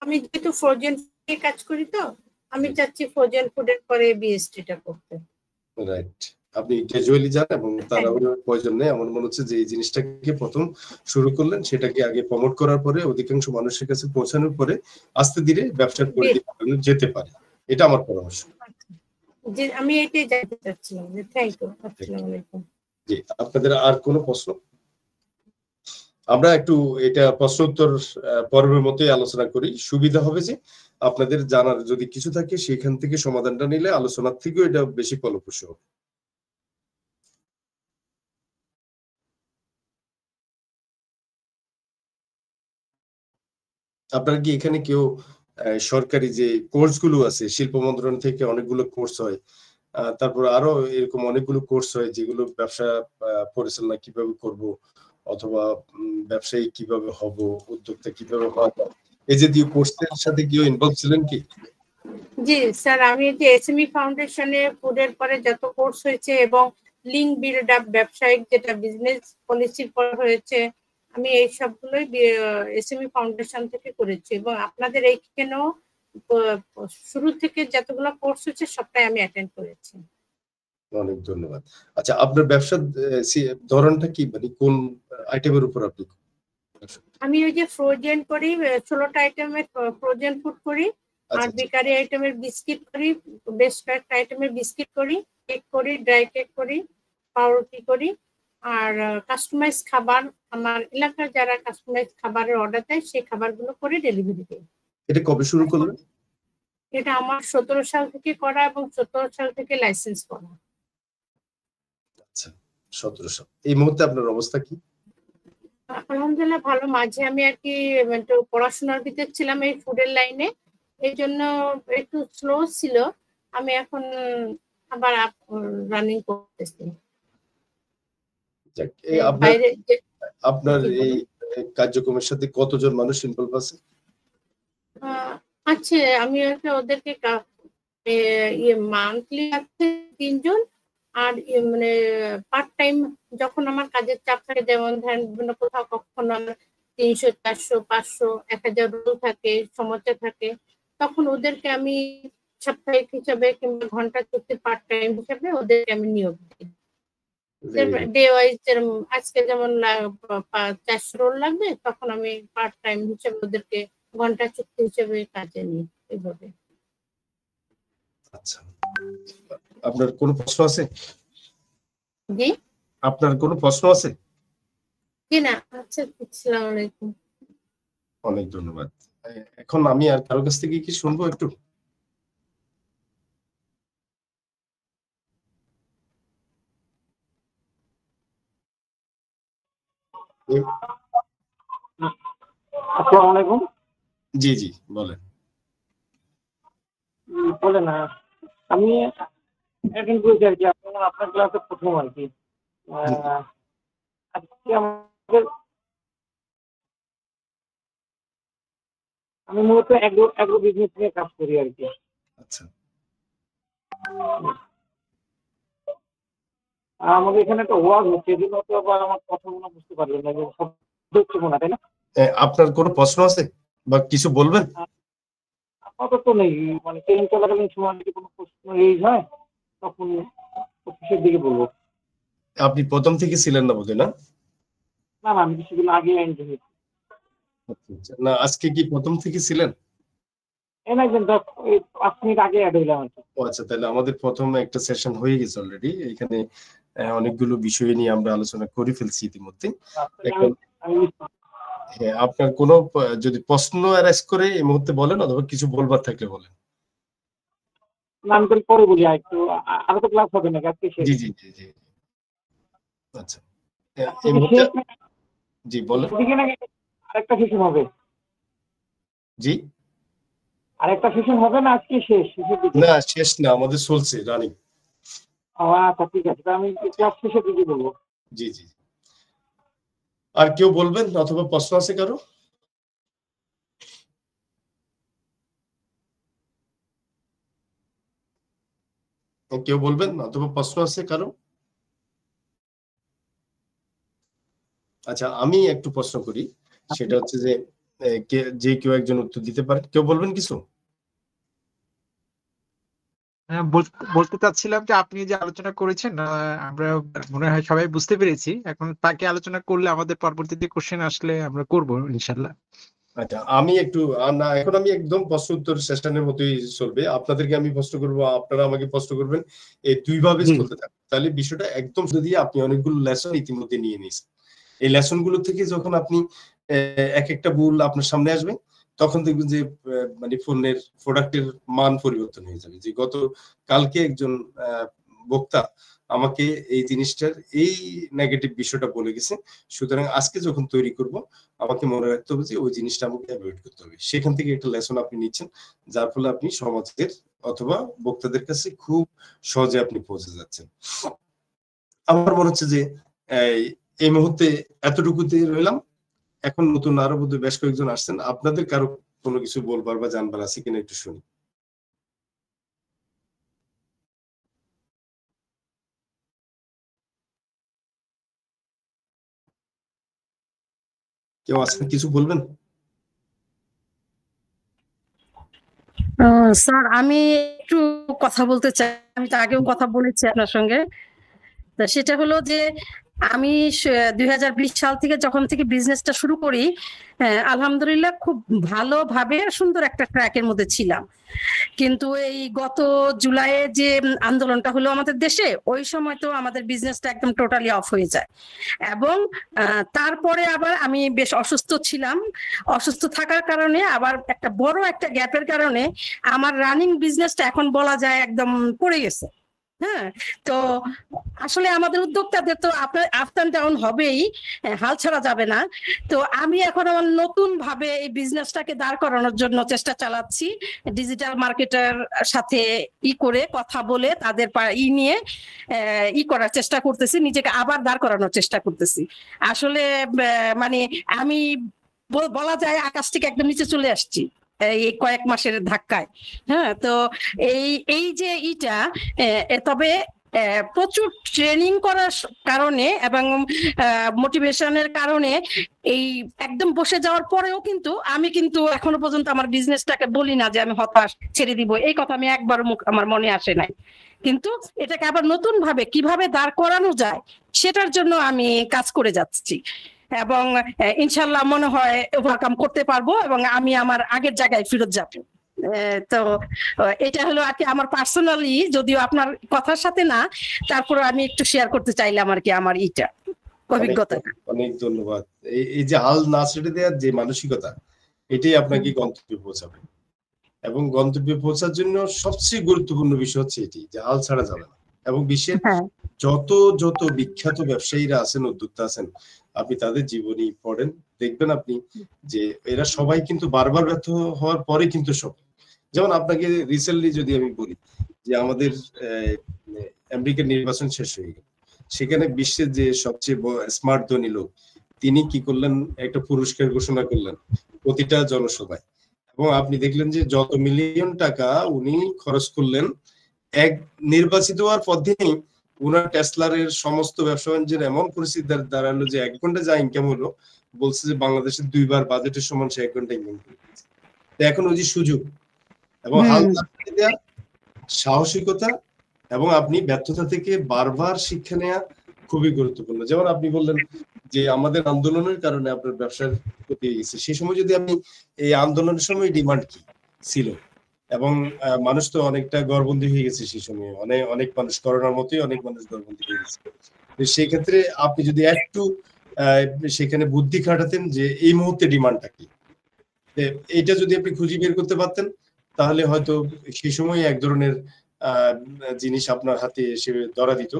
আমি যেহেতু ফ্রোজেন নিয়ে কাজ করি, তো আমি চাচ্ছি ফ্রোজেন ফুডের পরে বিএসটিটা করতে। রাইট, আপনি গ্র্যাজুয়ালি যান এবং তাড়াহুড়োর প্রয়োজন নেই। আমার মনে হচ্ছে যে এই জিনিসটাকে প্রথম শুরু করলেন, সেটাকে আগে প্রমোট করার পরে অধিকাংশ মানুষের কাছে পৌঁছানোর পরে আস্তে ধীরে ব্যবসার পরিধি বাড়ানো যেতে পারে। এটা আমার পরামর্শ। যে আমি এটাই জানতে চাচ্ছিলাম। Thank you. আসসালামু আলাইকুম। জি, আপনাদের আর কোনো প্রশ্ন? আমরা একটু এটা প্রশ্ন উত্তর পর্বের মতোই আলোচনা করি, সুবিধা হবে যে আপনাদের জানার যদি কিছু থাকে সেখান থেকে সমাধানটা নিলে আলোচনার থেকেও এটা বেশি ফলপ্রসূ হবে। আপনারা কি এখানে কেউ সরকারি যে কোর্স গুলো আছে, শিল্প মন্ত্রণালয় থেকে অনেকগুলো কোর্স হয়, তারপর আরো এরকম অনেকগুলো কোর্স হয় যেগুলো ব্যবসা পরিচালনা কিভাবে করব অথবা ব্যবসায়ী কিভাবে হব, উদ্যোক্তা কিভাবে হওয়া যায়, এই জাতীয় কোর্সের সাথে কেউ ইনভলভ ছিলেন কি? জি স্যার, আমি যে এসএমই ফাউন্ডেশনে ফুডের পরে যত কোর্স হয়েছে এবং লিঙ্ক বিল্ড আপ ব্যবসায়িক যেটা বিজনেস পলিসির পর হয়েছে, আমি এই সবগুলোই এসএমই ফাউন্ডেশন থেকে করেছি এবং আপনাদের এইখানেও শুরু থেকে যতগুলো কোর্স হচ্ছে সবটাই আমি অ্যাটেন্ড করেছি। অনেক ধন্যবাদ। আচ্ছা, আপনার ব্যবসার ধরনটা কি, মানে কোন আইটেমের উপর আপনি? আমি ওই যে ফ্রোজেন করি, 16টা আইটেমের ফ্রোজেন ফুড করি, আর বেকারি আইটেমের বিস্কিট করি, বেশ কয়েকটা আইটেমের বিস্কিট করি, কেক করি, ড্রাই কেক করি, পাউরুটি করি, আর কাস্টমাইজ খাবার আমার এলাকার যারা কাস্টমাইজ খাবারের অর্ডার দেয় সেই খাবারগুলো করে ডেলিভারি দিই। এটা কবে শুরু করলেন? এটা আমার 17 সাল থেকে করা এবং 17 সাল থেকে লাইসেন্স করা। আচ্ছা, 17 সাল। এই মুহূর্তে আপনার অবস্থা কি? আলহামদুলিল্লাহ ভালো। মাঝে আমি আর কি একটু পড়াশোনার ভিতর ছিলাম এই ফুডের লাইনে, এই জন্য একটু স্লো ছিল। আমি এখন আবার রানিং করতেছি। আপনার এই কার্যক্রমের সাথে কতজন মানুষ ইনভলভ আছে? আছে, আমি ওদেরকে মান্থলি আছে 3 জন, আর মানে পার্ট টাইম যখন আমার কাজের চাপ থাকে, যেমন ধরেন বিভিন্ন কোথাও কখনো 300, 400, 500, 1000 রোল থাকে, সমস্যা থাকে, তখন ওদেরকে আমি সাপ্তাহিক হিসাবে কিংবা ঘন্টা চুক্তি পার্ট টাইম হিসাবে ওদেরকে আমি নিয়োগ দিই। ডে ওয়াইজ আজকে যেমন 400 রোল লাগবে, তখন আমি পার্ট টাইম হিসাবে ওদেরকে ঘন্টা চুক্তি হিসেবে কাজে নিই এইভাবে। আচ্ছা, আপনার কোনো প্রশ্ন আছে? জি, আপনার কোনো প্রশ্ন আছে? জি না। আচ্ছা, আসসালামু আলাইকুম। অনেক ধন্যবাদ। এখন আমি আর কারো কাছ থেকে কি শুনবো একটু? আসসালামু আলাইকুম। জি জি, বলেন। বলেন। আমি অ্যাটেন্ড করেছি আর কি, আপনার ক্লাসে প্রথম আর কি। আজকে আমাদের আমি মূলত অ্যাগ্রো বিজনেস নিয়ে কাজ করি আর কি। আচ্ছা, আর আমাদের এখানে একটা ওয়াজ হচ্ছে, এজন্য তো আবার আমার কথা মনে বুঝতে পারবেন না, যে শব্দ হচ্ছে মনে হয়, তাই না? আপনার কোনো প্রশ্ন আছে বা কিছু বলবেন? আপাতত নেই, মানে ট্রেন চলাকালীন সময় যদি কোনো প্রশ্ন রেজ হয় তখন অফিসের দিকে বলবো। আপনি প্রথম থেকে ছিলেন না বোধহয়, না? না না, আমি কিছুদিন আগে এন্ট্রি হয়েছি। আচ্ছা, না আজকে কি প্রথম থেকে ছিলেন? একদম 5 মিনিট আগে অ্যাড হইলাম আর কি। ও আচ্ছা, তাহলে আমাদের প্রথম একটা সেশন হয়ে গেছে অলরেডি। এখানে অনেকগুলো বিষয় নিয়ে আমরা আলোচনা করে ফেলছি ইতিমধ্যে। এখন হ্যাঁ, আপনার কোনো যদি প্রশ্ন অ্যারেজ করে এই মুহূর্তে বলেন, অথবা কিছু বলবার থাকলে বলেন। না, আমি তাহলে পরে বলি, একটু আরো তো ক্লাস হবে নাকি আজকে শেষ? জি জি জি জি। আচ্ছা, এই মুহূর্তে জি বলেন। আরেকটা সেশন হবে? জি, আরেকটা সেশন হবে না আজকে শেষ? না শেষ না, আমাদের চলছে রানিং। আচ্ছা ঠিক আছে, আমি ক্লাস শেষের দিকে বলবো। জি জি। আর কেউ বলবেন অথবা প্রশ্ন আছে কারো? কেউ বলবেন অথবা প্রশ্ন আছে কারো? আচ্ছা, আমি একটু প্রশ্ন করি, সেটা হচ্ছে যে যে কেউ একজন উত্তর দিতে পারে। কেউ বলবেন কিছু? বলতে চাচ্ছিলাম যে আপনি যে আলোচনা করেছেন, আমরা মনে হয় সবাই বুঝতে পেরেছি। এখন তাকে আলোচনা করলে আমাদের পরবর্তীতে কোশ্চেন আসলে আমরা করবো ইনশাল্লাহ। আচ্ছা, আমি একটু না, এখন আমি একদম প্রশ্ন উত্তর সেশনের মতোই চলবে। আপনাদেরকে আমি প্রশ্ন করবো, আপনারা আমাকে প্রশ্ন করবেন, এই দুই ভাবে চলতে থাকবে। তাহলে বিষয়টা একদম যদি আপনি অনেকগুলো লেসন ইতিমধ্যে নিয়ে নিয়েছেন, এই লেসন গুলো থেকে যখন আপনি এক একটা ভুল আপনার সামনে আসবে, তখন দেখবেন যে মানে ফোনের প্রোডাক্টের মান পরিবর্তন হয়ে যাবে। যে গত কালকে একজন বক্তা আমাকে এই জিনিসটার এই নেগেটিভ বিষয়টা বলে গেছে, সুতরাং আজকে যখন তৈরি করব আমাকে মনে রাখতে হবে যে ওই জিনিসটা আমাকে অ্যাভয়েড করতে হবে। সেখান থেকে একটা লেসন আপনি নিচ্ছেন, যার ফলে আপনি সমাজের অথবা বক্তাদের কাছে খুব সহজে আপনি পৌঁছে যাচ্ছেন। আমার মনে হচ্ছে যে এই মুহূর্তে এতটুকুতে রইলাম। এখন নতুন আরো বোধহয় বেশ কয়েকজন আসছেন, আপনাদের কারো কোনো কিছু বলবার বা জানবার আছে কিনা একটু শুনি। কেউ আছেন কিছু বলবেন? স্যার, আমি একটু কথা বলতে চাই। আমি তো আগেও কথা বলেছি আপনার সঙ্গে। তা সেটা হলো যে আমি 2020 সাল থেকে যখন থেকে বিজনেসটা শুরু করি, আলহামদুলিল্লাহ খুব ভালোভাবে সুন্দর একটা ট্র্যাকের মধ্যে ছিলাম। কিন্তু এই গত জুলাইয়ে যে আন্দোলনটা হলো আমাদের দেশে, ওই সময় তো আমাদের বিজনেসটা একদম টোটালি অফ হয়ে যায়। এবং তারপরে আবার আমি বেশ অসুস্থ ছিলাম। অসুস্থ থাকার কারণে আবার একটা বড় একটা গ্যাপের কারণে আমার রানিং বিজনেসটা এখন বলা যায় একদম পড়ে গেছে। হ্যাঁ, তো আসলে আমাদের উদ্যোক্তাদের তো আপনার আপ এন্ড ডাউন হবেই, হাল ছাড়া যাবে না। তো আমি এখন আমার নতুন ভাবে এই বিজনেসটাকে দাঁড় করানোর জন্য চেষ্টা চালাচ্ছি, ডিজিটাল মার্কেটার সাথে করে কথা বলে তাদের নিয়ে করার চেষ্টা করতেছি, নিজেকে আবার দাঁড় করানোর চেষ্টা করতেছি। আসলে মানে আমি বলা যায় আকাশ থেকে একদম নিচে চলে আসছি এই কয়েক মাসের ধাক্কায়। হ্যাঁ, তো এই যে তবে প্রচুর ট্রেনিং করার কারণে এবং মোটিভেশনের কারণে এই একদম বসে যাওয়ার পরেও কিন্তু আমি এখনো পর্যন্ত আমার বিজনেসটাকে বলি না যে আমি হতাশ, ছেড়ে দিব। এই কথা আমি একবারও আমার মনে আসে নাই। কিন্তু এটাকে আবার নতুন ভাবে কিভাবে দাঁড় করানো যায় সেটার জন্য আমি কাজ করে যাচ্ছি, এবং ইনশাল্লাহ মনে হয় ওভারকাম করতে পারবো এবং আমি আমার আগের জায়গায় ফেরত যাব। তো এটা হলো আর কি আমার পার্সোনালি, যদিও আপনার কথার সাথে না, তারপরে আমি একটু শেয়ার করতে চাইলাম আর কি আমার অভিজ্ঞতা। অনেক ধন্যবাদ। এই যে হাল না ছেড়ে দেওয়ার যে মানসিকতা, এটাই আপনাকে গন্তব্যে পৌঁছাবে। এবং গন্তব্যে পৌঁছার জন্য সবচেয়ে গুরুত্বপূর্ণ বিষয় হচ্ছে এটি যে হাল ছাড়া যাবে না। এবং বিশ্বের যত বিখ্যাত ব্যবসায়ীরা আছেন, উদ্যোক্তা আছেন, আপনি তাদের জীবনী পড়েন, দেখবেন আপনি যে এরা সবাই কিন্তু বারবার ব্যর্থ হওয়ার পরে কিন্তু সব। যেমন আপনাকে রিসেন্টলি যদি আমি বলি যে আমাদের আমেরিকার নির্বাচন শেষ হয়ে গেল, সেখানে বিশ্বের যে সবচেয়ে স্মার্ট ধনী লোক, তিনি কি করলেন, একটা পুরস্কার ঘোষণা করলেন প্রতিটা জনসভায়। এবং আপনি দেখলেন যে যত মিলিয়ন টাকা উনি খরচ করলেন এক নির্বাচিত হওয়ার পর দিনই উনার টেসলারের সমস্ত ব্যবসা বাণিজ্যের এমন পরিস্থিতি দাঁড়ালো যে 1 ঘন্টা যা ইনকাম হলো বলছে যে বাংলাদেশের 2 বার বাজেটের সমান সে 1 ঘন্টা ইনকাম করেছে। তো এখন ওই যে সুযোগ এবং হাল ছাড়তে দেওয়া, সাহসিকতা এবং আপনি ব্যর্থতা থেকে বারবার শিক্ষা নেওয়া খুবই গুরুত্বপূর্ণ। যেমন আপনি বললেন যে আমাদের আন্দোলনের কারণে আপনার ব্যবসার ক্ষতি হয়ে গেছে, সেই সময় যদি আপনি এই আন্দোলনের সময় ডিমান্ড কি ছিল এবং মানুষ তো অনেকটা ঘরবন্দি হয়ে গেছে সেই সময়, অনেক মানুষ করোনার মতোই অনেক মানুষ ঘরবন্দি হয়ে গেছে। তো সেই ক্ষেত্রে আপনি যদি একটু সেখানে বুদ্ধি খাটাতেন যে এই মুহূর্তে ডিমান্ডটা কি, এইটা যদি আপনি খুঁজে বের করতে পারতেন তাহলে হয়তো সেই সময় এক ধরনের জিনিস আপনার হাতে এসে ধরা দিত।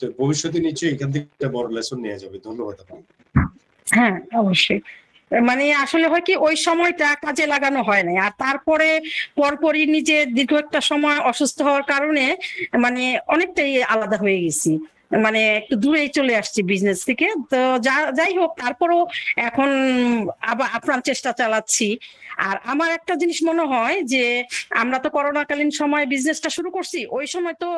তো ভবিষ্যতে নিশ্চয়ই এখান থেকে একটা বড় লেসন নেওয়া যাবে। ধন্যবাদ আপনাকে। হ্যাঁ, অবশ্যই। মানে আসলে হয় কি ওই সময়টা কাজে লাগানো হয় নাই, আর তারপরে পরপরই নিজে দীর্ঘ একটা সময় অসুস্থ হওয়ার কারণে মানে অনেকটাই আলাদা হয়ে গেছি, মানে একটু দূরেই চলে আসছি বিজনেস থেকে। তো যাই হোক, তারপরও এখন আবার আপ্রাণ চেষ্টা চালাচ্ছি। আর আমার একটা জিনিস মনে হয় যে আমরা তো করোনাকালীন সময় বিজনেসটা শুরু করছি, ওই সময় তো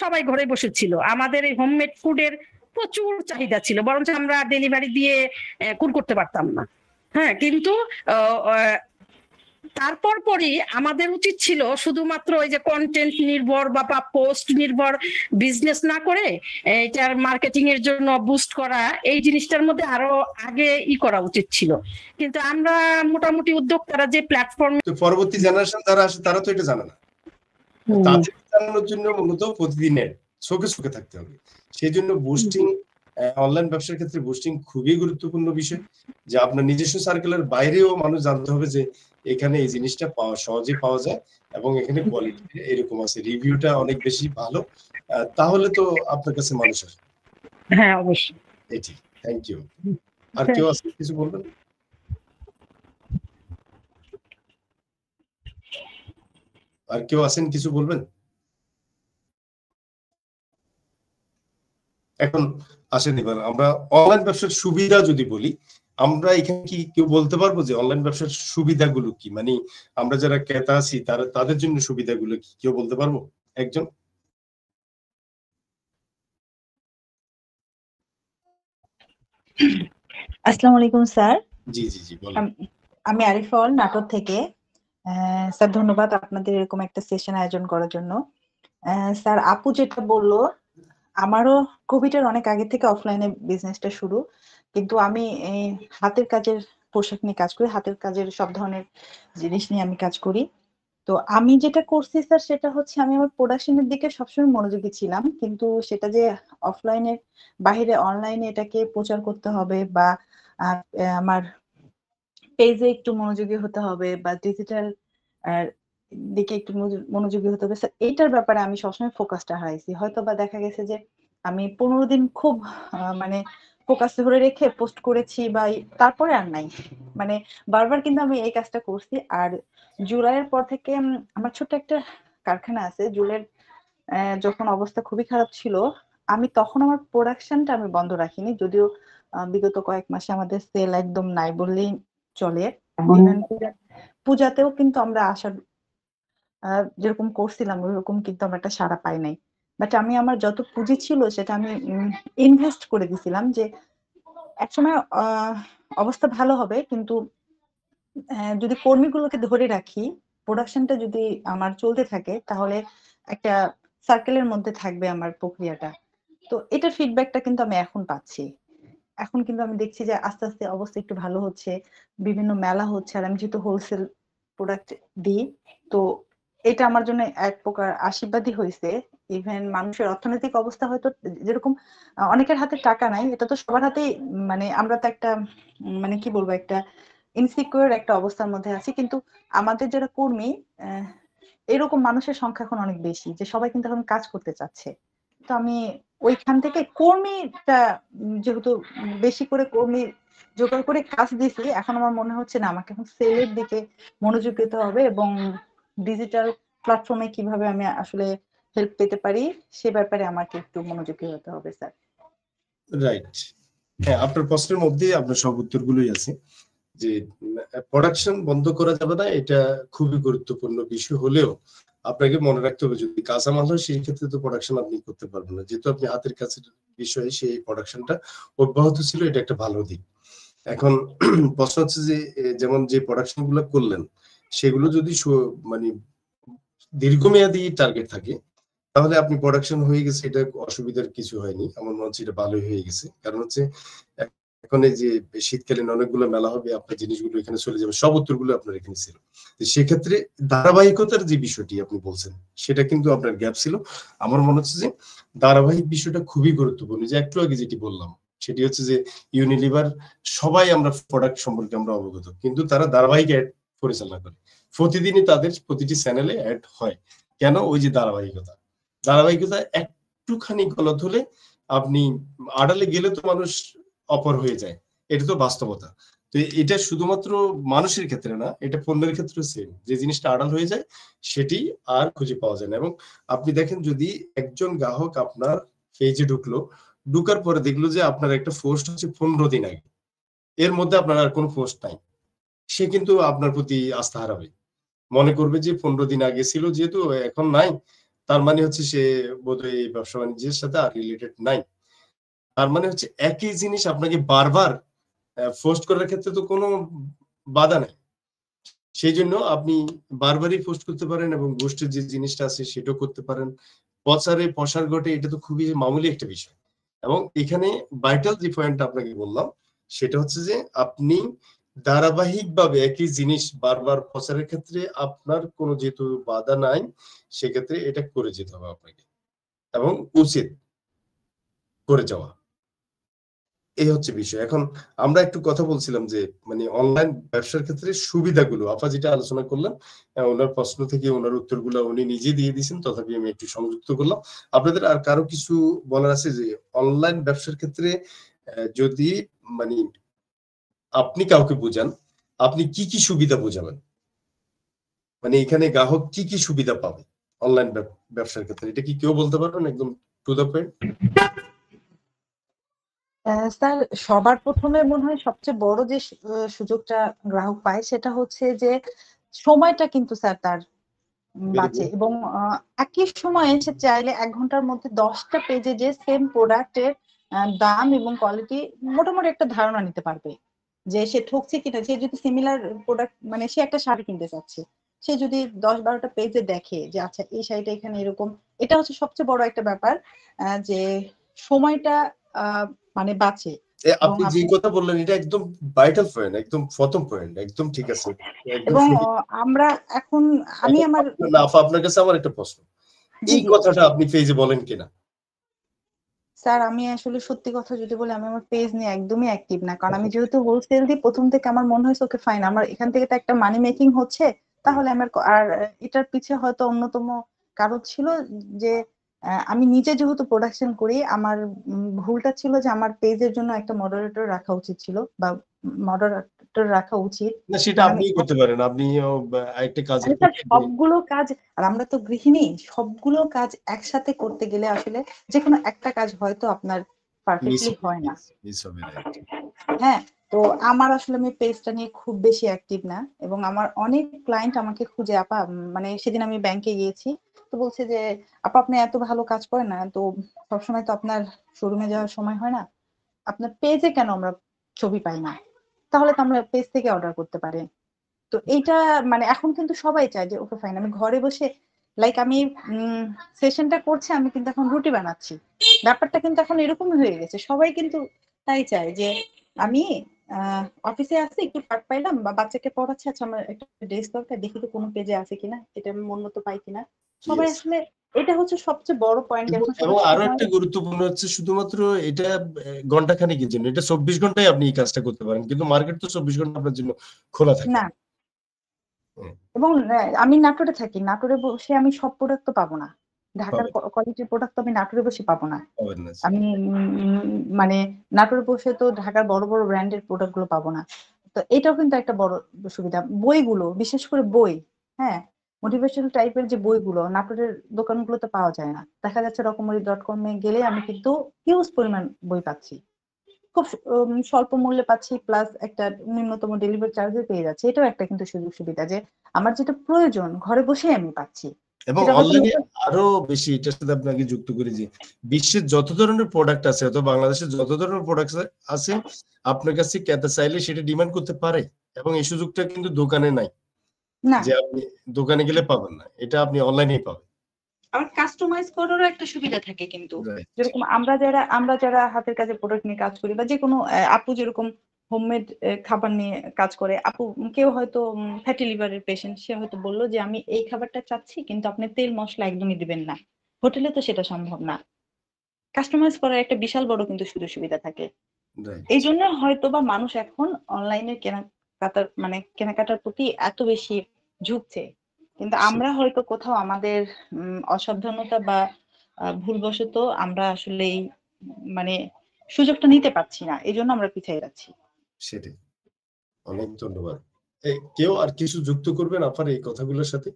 সবাই ঘরে বসেছিল, আমাদের এই হোমমেড ফুডের প্রচুর চাহিদা ছিল, বরঞ্চ আমরা ডেলিভারি দিয়ে কুল করতে পারতাম না। হ্যাঁ, কিন্তু তারপর পরই আমাদের উচিত ছিল শুধুমাত্র ওই যে কন্টেন্ট নির্ভর বা পোস্ট নির্ভর বিজনেস না করে এটার মার্কেটিং এর জন্য বুস্ট করা, এই জিনিসটার মধ্যে আরো আগে করা উচিত ছিল। কিন্তু আমরা মোটামুটি উদ্যোক্তারা যে প্ল্যাটফর্ম, তো পরবর্তী জেনারেশন যারা আসে তারা তো এটা জানে না। তাদের জানানোর জন্য মূলত প্রতিদিনের চোখে চোখে থাকতে হবে। সেই জন্য বুস্টিং, অনলাইন ব্যবসার ক্ষেত্রে বুস্টিং খুবই গুরুত্বপূর্ণ বিষয়, যে আপনার নিজস্ব সার্কেলের বাইরেও মানুষ জানতে হবে যে এখানে এই জিনিসটা সহজে পাওয়া যায় এবং এখানে কোয়ালিটি এরকম আছে, রিভিউটা অনেক বেশি ভালো, তাহলে তো আপনার কাছে মানুষ আসবে। হ্যাঁ, অবশ্যই। এটি, থ্যাংক ইউ। আর কেউ আছে কিছু বলবেন? আর কেউ আছেন কিছু বলবেন? এখন আসেন এবার আমরা অনলাইন ব্যবসার সুবিধা যদি বলি, আমরা এখানে কি কেউ বলতে পারবো যে অনলাইন ব্যবসার সুবিধাগুলো কি, মানে আমরা যারা ক্রেতা আছি তাদের জন্য সুবিধাগুলো কি, কেউ বলতে পারবো? একজন। আসসালামু আলাইকুম স্যার। জি জি জি বলেন। আমি আরিফল, নাটোর থেকে। স্যার ধন্যবাদ আপনাদের এরকম একটা সেশন আয়োজন করার জন্য। স্যার, আপু যেটা বললো, আমারও কোভিডের অনেক আগে থেকে অফলাইনে বিজনেসটা শুরু, কিন্তু আমি হাতের কাজের পোশাক নিয়ে কাজ করি, হাতের কাজের সব ধরনের জিনিস নিয়ে আমি কাজ করি। তো আমি যেটা করছি স্যার, সেটা হচ্ছে আমি আমার প্রোডাকশনের দিকে সবসময় মনোযোগী ছিলাম, কিন্তু সেটা যে অফলাইনের বাইরে অনলাইনে এটাকে প্রচার করতে হবে বা আমার পেজে একটু মনোযোগী হতে হবে বা ডিজিটাল দিকে একটু মনোযোগী হতে হবে স্যার, এইটার ব্যাপারে আমি সবসময় ফোকাসটা হারাইছি। হয়তো বা দেখা গেছে যে আমি 15 দিন খুব মানে ফোকাস ধরে রেখে পোস্ট করেছি বা তারপরে আর নাই, মানে বারবার কিন্তু আমি এই কাজটা করছি। আর জুলাইয়ের পর থেকে আমার ছোট্ট একটা কারখানা আছে, জুলাইয়ের যখন অবস্থা খুবই খারাপ ছিল, আমি তখন আমার প্রোডাকশনটা আমি বন্ধ রাখিনি, যদিও বিগত কয়েক মাসে আমাদের সেল একদম নাই বললেই চলে। পূজাতেও কিন্তু আমরা আসার যেরকম করছিলাম ওইরকম কিন্তু আমরা একটা সাড়া পাই নাই, বাট আমি আমার যত পুঁজি ছিল সেটা আমি ইনভেস্ট করে দিছিলাম যে একসময় অবস্থা ভালো হবে, কিন্তু যদি কর্মীগুলোকে ধরে রাখি, প্রোডাকশনটা যদি আমার চলতে থাকে, তাহলে একটা সার্কেলের মধ্যে থাকবে আমার প্রক্রিয়াটা। তো এটার ফিডব্যাকটা কিন্তু আমি এখন পাচ্ছি। এখন কিন্তু আমি দেখছি যে আস্তে আস্তে অবস্থা একটু ভালো হচ্ছে, বিভিন্ন মেলা হচ্ছে, আর আমি যেহেতু হোলসেল প্রোডাক্ট দিই, তো এটা আমার জন্য এক প্রকার আশীর্বাদই হয়েছে। ইভেন মানুষের অর্থনৈতিক অবস্থা হয়তো যেরকম অনেকের হাতে টাকা নাই, এটা তো সবার হাতেই, মানে আমরা তো একটা মানে কি বলবো, একটা ইনসিকিউর একটা অবস্থার মধ্যে আছি, কিন্তু আমাদের যারা কর্মী, এরকম মানুষের সংখ্যা এখন অনেক বেশি, যে সবাই কিন্তু এখন কাজ করতে চাচ্ছে। তো আমি ওইখান থেকে কর্মীটা যেহেতু বেশি করে কর্মী জোগাড় করে কাজ দিয়েছি, এখন আমার মনে হচ্ছে না, আমাকে এখন সেলের দিকে মনোযোগ দিতে হবে এবং ডিজিটাল প্ল্যাটফর্মে কিভাবে আমি আসলে হেল্প পেতে পারি সে ব্যাপারে আমাকে একটু মনোযোগী হতে হবে স্যার। রাইট, হ্যাঁ, আপনার প্রশ্নের মধ্যে আপনার সব উত্তরগুলোই আছে। যে প্রোডাকশন বন্ধ করা যাবে না, এটা খুবই গুরুত্বপূর্ণ বিষয় হলেও আপনাকে মনে রাখতে হবে যদি কাঁচামাল হয় সেই ক্ষেত্রে তো প্রোডাকশন আপনি করতে পারবেন না, যেহেতু আপনি হাতের কাছের বিষয়ে সেই প্রোডাকশনটা অব্যাহত ছিল, এটা একটা ভালো দিক। এখন প্রশ্ন হচ্ছে যে যেমন যে প্রোডাকশন গুলো করলেন সেগুলো যদি মানে দীর্ঘমেয়াদী টার্গেট থাকে তাহলে আপনি প্রোডাকশন হয়ে গেছে, এটা অসুবিধার কিছু হয়নি, আমার মনে হচ্ছে এটা ভালোই হয়ে গেছে। কারণ হচ্ছে এখন এই যে শীতকালীন অনেকগুলো মেলা হবে, আপনার জিনিসগুলো এখানে চলে যাবে, সব উত্তরগুলো আপনার এখানে ছিল। সেক্ষেত্রে ধারাবাহিকতার যে বিষয়টি আপনি বলছেন সেটা কিন্তু আপনার গ্যাপ ছিল। আমার মনে হচ্ছে যে ধারাবাহিক বিষয়টা খুবই গুরুত্বপূর্ণ। যে একটু আগে যেটি বললাম সেটি হচ্ছে যে ইউনিলিভার সবাই আমরা প্রোডাক্ট সম্পর্কে আমরা অবগত, কিন্তু তারা ধারাবাহিক অ্যাড পরিচালনা করে, প্রতিদিনই তাদের প্রতিটি চ্যানেলে অ্যাড হয়। কেন? ওই যে ধারাবাহিকতা একটুখানি গলত হলে আপনি আড়ালে গেলে তো মানুষ অপর হয়ে যায়, এটা তো বাস্তবতা। তো এটা শুধুমাত্র মানুষের ক্ষেত্রে না, এটা পণ্যের ক্ষেত্রে সেম, যে জিনিসটা আড়াল হয়ে যায় সেটি আর খুঁজে পাওয়া যায় না। এবং আপনি দেখেন যদি একজন গ্রাহক আপনার পেজে ঢুকার পরে দেখলো যে আপনার একটা পোস্ট হচ্ছে 15 দিন আগে, এর মধ্যে আপনার আর কোনো পোস্ট নাই, সে কিন্তু আপনার প্রতি আস্থা হারাবে, মনে করবে যে 15 দিন আগে ছিল যেহেতু এখন নাই, তার মানে হচ্ছে সে বোধহয় এই ব্যবসা বাণিজ্যের সাথে আর রিলেটেড নাই। তার মানে হচ্ছে একই জিনিস আপনাকে বারবার পোস্ট করার ক্ষেত্রে তো কোনো বাধা নেই, সেই জন্য আপনি বারবারই পোস্ট করতে পারেন এবং গোষ্ঠীর যে জিনিসটা আছে সেটাও করতে পারেন। প্রসার ঘটে, এটা তো খুবই মামুলি একটা বিষয়। এবং এখানে ভাইটাল যে পয়েন্টটা আপনাকে বললাম সেটা হচ্ছে যে আপনি ধারাবাহিকভাবে একই জিনিস বারবার প্রচারের ক্ষেত্রে আপনার কোনো যেহেতু বাধা নাই, সেক্ষেত্রে এটা করে যেতে হবে আপনাকে এবং উচিত করে যাওয়া, এই হচ্ছে বিষয়। এখন আমরা একটু কথা বলছিলাম যে মানে অনলাইন ব্যবসার ক্ষেত্রে সুবিধাগুলো, আপা যেটা আলোচনা করলাম, ওনার প্রশ্ন থেকে ওনার উত্তরগুলো উনি নিজে দিয়ে দিয়েছেন, তথাপি আমি একটু সংযুক্ত করলাম। আপনাদের আর কারো কিছু বলার আছে যে অনলাইন ব্যবসার ক্ষেত্রে যদি মানে আপনি কাউকে বোঝান, আপনি কি কি সুবিধা বোঝাবেন, মানে এখানে গ্রাহক কি কি সুবিধা পাবে অনলাইন ব্যবসার ক্ষেত্রে, এটা কি কেউ বলতে পারবেন একদম টু দ্য পয়েন্ট? স্যার, সবার প্রথমে মনে হয় সবচেয়ে বড় যে সুযোগটা গ্রাহক পায় সেটা হচ্ছে যে সময়টা কিন্তু স্যার তার বাঁচে, এবং একই সময়ে সে চাইলে 1 ঘন্টার মধ্যে 10টা পেজে যে সেম প্রোডাক্টের দাম এবং কোয়ালিটি মোটামুটি একটা ধারণা নিতে পারবে যে সে ঠকছে কিনা। সে যদি সিমিলার প্রোডাক্ট, মানে সে একটা শাড়ি কিনতে চাচ্ছে, সে যদি 10-12টা পেজে দেখে যে আচ্ছা এই শাড়িটা এখানে এরকম, এটা হচ্ছে সবচেয়ে বড় একটা ব্যাপার, যে সময়টা মানে বাঁচে। আপনি যে কথা বললেন এটা একদম ভাইটাল পয়েন্ট, একদম প্রথম পয়েন্ট, একদম ঠিক আছে। এবং আমরা এখন আমি আমার আপনার কাছে আমার একটা প্রশ্ন, এই কথাটা আপনি পেজে বলেন কিনা? স্যার, আমি আসলে সত্যি কথা যদি বলি, আমি আমার পেজ নিয়ে একদমই অ্যাক্টিভ না, কারণ আমি যেহেতু হোলসেল দিই, প্রথম থেকে আমার মনে হয়েছে ওকে ফাইন, আমার এখান থেকে তো একটা মানি মেকিং হচ্ছে, তাহলে আমার আর এটার পিছে হয়তো অন্যতম কারণ ছিল যে আমি নিজে যেহেতু প্রোডাকশন করি, আমার ভুলটা ছিল যে আমার পেজের জন্য একটা মডারেটর রাখা উচিত ছিল, বা মডারেটর রাখা উচিত। না, সেটা আপনি করতে পারেন, আপনি একটা কাজ সবগুলো কাজ, আর আমরা তো গৃহিণী, সবগুলো কাজ একসাথে করতে গেলে আসলে যে কোনো একটা কাজ হয়তো আপনার পারফেক্টলি হয় না। হ্যাঁ, তো আমার আসলে আমি পেজটা নিয়ে খুব বেশি অ্যাক্টিভ না, এবং আমার অনেক ক্লায়েন্ট আমাকে খুঁজে, আপা মানে সেদিন আমি ব্যাংকে গিয়েছি, তো বলছে যে আপা আপনি এত ভালো কাজ করেন না, তো সবসময় তো আপনার শোরুমে যাওয়ার সময় হয় না, আপনার পেজে কেন আমরা ছবি পাই না, তাহলে তো আমরা পেজ থেকে অর্ডার করতে পারি। তো এইটা মানে এখন কিন্তু সবাই চায় যে ওকে ফাইন, আমি ঘরে বসে, লাইক আমি সেশনটা করছি, আমি কিন্তু এখন রুটি বানাচ্ছি, ব্যাপারটা কিন্তু এখন এরকমই হয়ে গেছে, সবাই কিন্তু তাই চায় যে আমি অফিসে আছি, একটু পার্ট পাইলাম বা বাচ্চাকে পড়াচ্ছি, আচ্ছা আমার একটা ড্রেস দরকার, দেখি তো কোনো পেজে আছে কিনা, এটা আমি মন মতো পাই কিনা। সবাই আসলে এটা হচ্ছে সবচেয়ে বড় পয়েন্ট। এবং আরো একটা গুরুত্বপূর্ণ হচ্ছে শুধুমাত্র এটা ঘন্টাখানেকের জন্য, এটা 24 ঘন্টায় আপনি এই কাজটা করতে পারেন, কিন্তু মার্কেট তো 24 ঘন্টা আপনার জন্য খোলা থাকে না। এবং আমি নাটোরে থাকি, নাটোরে বসে আমি সব প্রোডাক্ট তো পাবো না, ঢাকার কোয়ালিটির প্রোডাক্ট তো আমি নাটোরে বসে পাবো না। আমি মানে নাটোরে বসে তো ঢাকার বড় বড় ব্র্যান্ডের প্রোডাক্ট গুলো পাবো না। তো এটাও কিন্তু একটা বড় সুবিধা। বইগুলো, বিশেষ করে বই, হ্যাঁ, মোটিভেশনাল টাইপের যে বইগুলো নাটোরের দোকানগুলোতে পাওয়া যায় না, দেখা যাচ্ছে রকমারি.com-এ গেলে আমি কিন্তু হিউজ পরিমাণ বই পাচ্ছি। খুব স্বল্প মূল্যে পাচ্ছি, প্লাস একটা ন্যূনতম ডেলিভারি চার্জে পেয়ে যাচ্ছি। এটাও একটা কিন্তু সুযোগ সুবিধা যে আমার যেটা প্রয়োজন ঘরে বসেই আমি পাচ্ছি। এবং সেটা হয়তো অনলাইনে আরো বেশি, এটার সাথে আপনাকে যুক্ত করি যে বিশ্বের যত ধরনের প্রোডাক্ট আছে অথবা বাংলাদেশের যত ধরনের প্রোডাক্ট আছে আপনার কাছে ক্রেতা চাইলে সেটা ডিমান্ড করতে পারে, এবং এই সুযোগটা কিন্তু দোকানে নাই, না, যে আপনি দোকানে গেলে পাবেন না, এটা আপনি অনলাইনেই পাবেন। আবার কাস্টমাইজ করারও একটা সুবিধা থাকে কিন্তু, Right. যেরকম আমরা যারা হাতের কাজে প্রোডাক্ট নিয়ে কাজ করি, বা যে কোনো আপু যেরকম হোমমেড খাবার নিয়ে কাজ করে, আপু কেউ হয়তো ফ্যাটি লিভারের পেশেন্ট, সে হয়তো বললো যে আমি এই খাবারটা চাচ্ছি কিন্তু আপনি তেল মশলা একদমই দিবেন না, হোটেলে তো সেটা সম্ভব না। কাস্টমাইজ করার একটা বিশাল বড় কিন্তু সুযোগ সুবিধা থাকে। Right. এই জন্য হয়তো বা মানুষ এখন অনলাইনে কেনাকাটার প্রতি এত বেশি ঝুঁকছে। কিন্তু আমরা হয়তো কোথাও আমাদের অসাবধানতা বা ভুলবশত আমরা আসলে মানে সুযোগটা নিতে পারছি না, এই জন্য আমরা পিছিয়ে যাচ্ছি। সেটাই। অনেক ধন্যবাদ। কেউ আর কিছু যুক্ত করবেন আপনার এই কথাগুলোর সাথে?